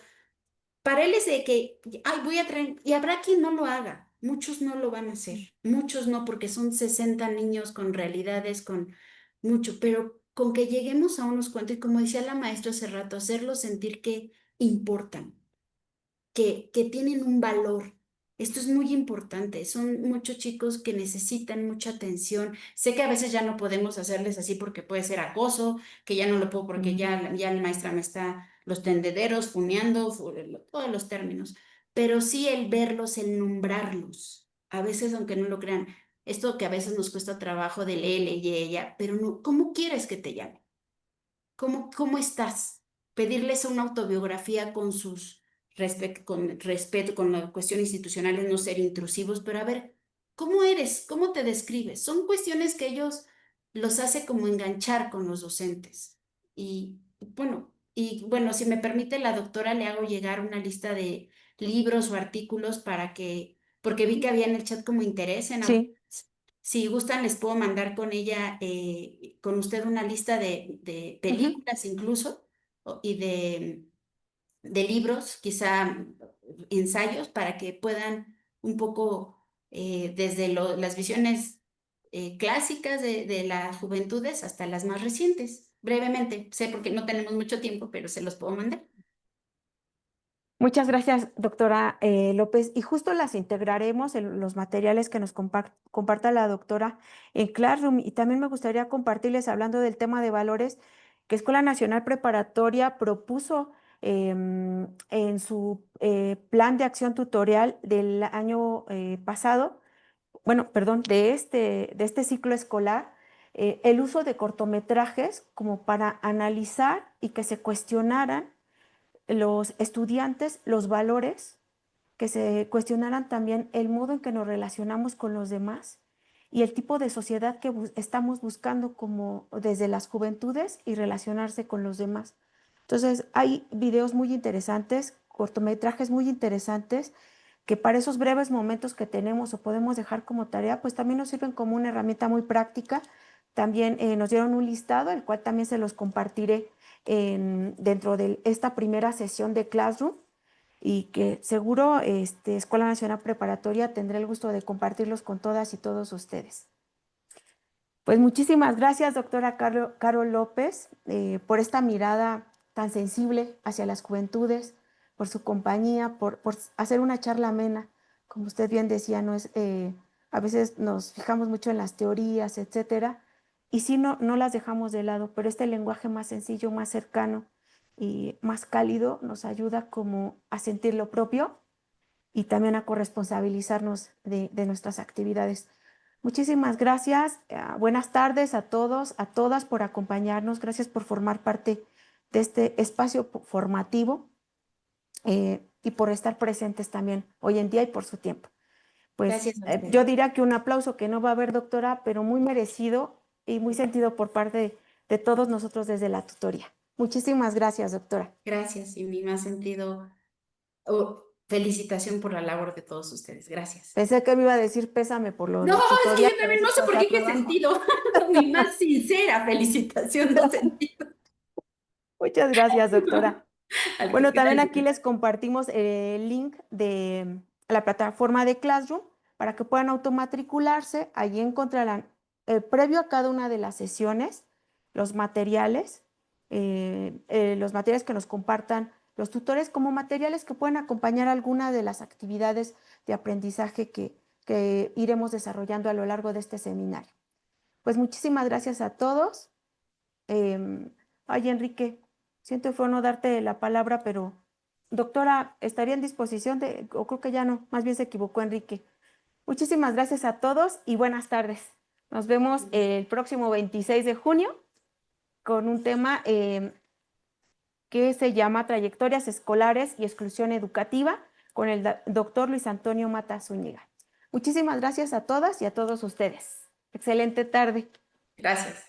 para él es de que, ay, voy a traer, y habrá quien no lo haga, muchos no lo van a hacer, muchos no, porque son 60 niños con realidades, con mucho, pero con que lleguemos a unos cuantos, y como decía la maestra hace rato, hacerlos sentir que importan, que tienen un valor. Esto es muy importante. Son muchos chicos que necesitan mucha atención. Sé que a veces ya no podemos hacerles así porque puede ser acoso, que ya no lo puedo porque Mm. ya la maestra me está los tendederos, funeando, todos los términos. Pero sí el verlos, el nombrarlos. A veces, aunque no lo crean, esto que a veces nos cuesta trabajo de él y ella, pero no, ¿cómo quieres que te llame? ¿Cómo estás? Pedirles una autobiografía con con respeto, con la cuestión institucional, no ser intrusivos, pero a ver, ¿cómo eres? ¿Cómo te describes? Son cuestiones que ellos los hace como enganchar con los docentes. Y bueno, si me permite la doctora, le hago llegar una lista de libros o artículos porque vi que había en el chat como interés en algo. Sí. Si gustan, les puedo mandar con usted una lista de Ujú. películas incluso y de libros, quizá ensayos, para que puedan un poco desde las visiones clásicas de las juventudes hasta las más recientes. Brevemente, sé porque no tenemos mucho tiempo, pero se los puedo mandar. Muchas gracias, doctora López. Y justo las integraremos en los materiales que nos comparta la doctora en Classroom. Y también me gustaría compartirles, hablando del tema de valores, que Escuela Nacional Preparatoria propuso en su plan de acción tutorial del año pasado, bueno, perdón, de este ciclo escolar, el uso de cortometrajes como para analizar y que se cuestionaran los estudiantes los valores, que se cuestionaran también el modo en que nos relacionamos con los demás y el tipo de sociedad que estamos buscando como desde las juventudes y relacionarse con los demás. Entonces, hay videos muy interesantes, cortometrajes muy interesantes, que para esos breves momentos que tenemos o podemos dejar como tarea, pues también nos sirven como una herramienta muy práctica. También nos dieron un listado, el cual también se los compartiré dentro de esta primera sesión de Classroom, y que seguro Escuela Nacional Preparatoria tendré el gusto de compartirlos con todas y todos ustedes. Pues muchísimas gracias, doctora Carol López, por esta mirada tan sensible hacia las juventudes, por su compañía, por hacer una charla amena. Como usted bien decía, no es, a veces nos fijamos mucho en las teorías, etcétera, y sí no las dejamos de lado, pero este lenguaje más sencillo, más cercano y más cálido nos ayuda como a sentir lo propio y también a corresponsabilizarnos de nuestras actividades. Muchísimas gracias. Buenas tardes a todos, a todas por acompañarnos. Gracias por formar parte de este espacio formativo y por estar presentes también hoy en día y por su tiempo. Pues Gracias a ustedes. yo diría que un aplauso que no va a haber, doctora, pero muy merecido y muy sentido por parte de todos nosotros desde la tutoría. Muchísimas gracias, doctora. Gracias, y mi más sentido felicitación por la labor de todos ustedes. Gracias. Pensé que me iba a decir pésame por lo No, de es que tutoría, yo pero también sí no sé por cuesta qué he trabajo. sentido mi más sincera felicitación de sentido. Muchas gracias, doctora. Al Bueno, también contrario. aquí les compartimos el link de la plataforma de Classroom para que puedan automatricularse. Allí encontrarán, previo a cada una de las sesiones, los materiales que nos compartan los tutores como materiales que pueden acompañar alguna de las actividades de aprendizaje que iremos desarrollando a lo largo de este seminario. Pues muchísimas gracias a todos. Ay, Enrique, siento feo no darte la palabra, pero doctora, ¿estaría en disposición o creo que ya no, más bien se equivocó Enrique? Muchísimas gracias a todos y buenas tardes. Nos vemos el próximo 26 de junio con un tema que se llama Trayectorias Escolares y Exclusión Educativa con el doctor Luis Antonio Mata Zúñiga. Muchísimas gracias a todas y a todos ustedes. Excelente tarde. Gracias.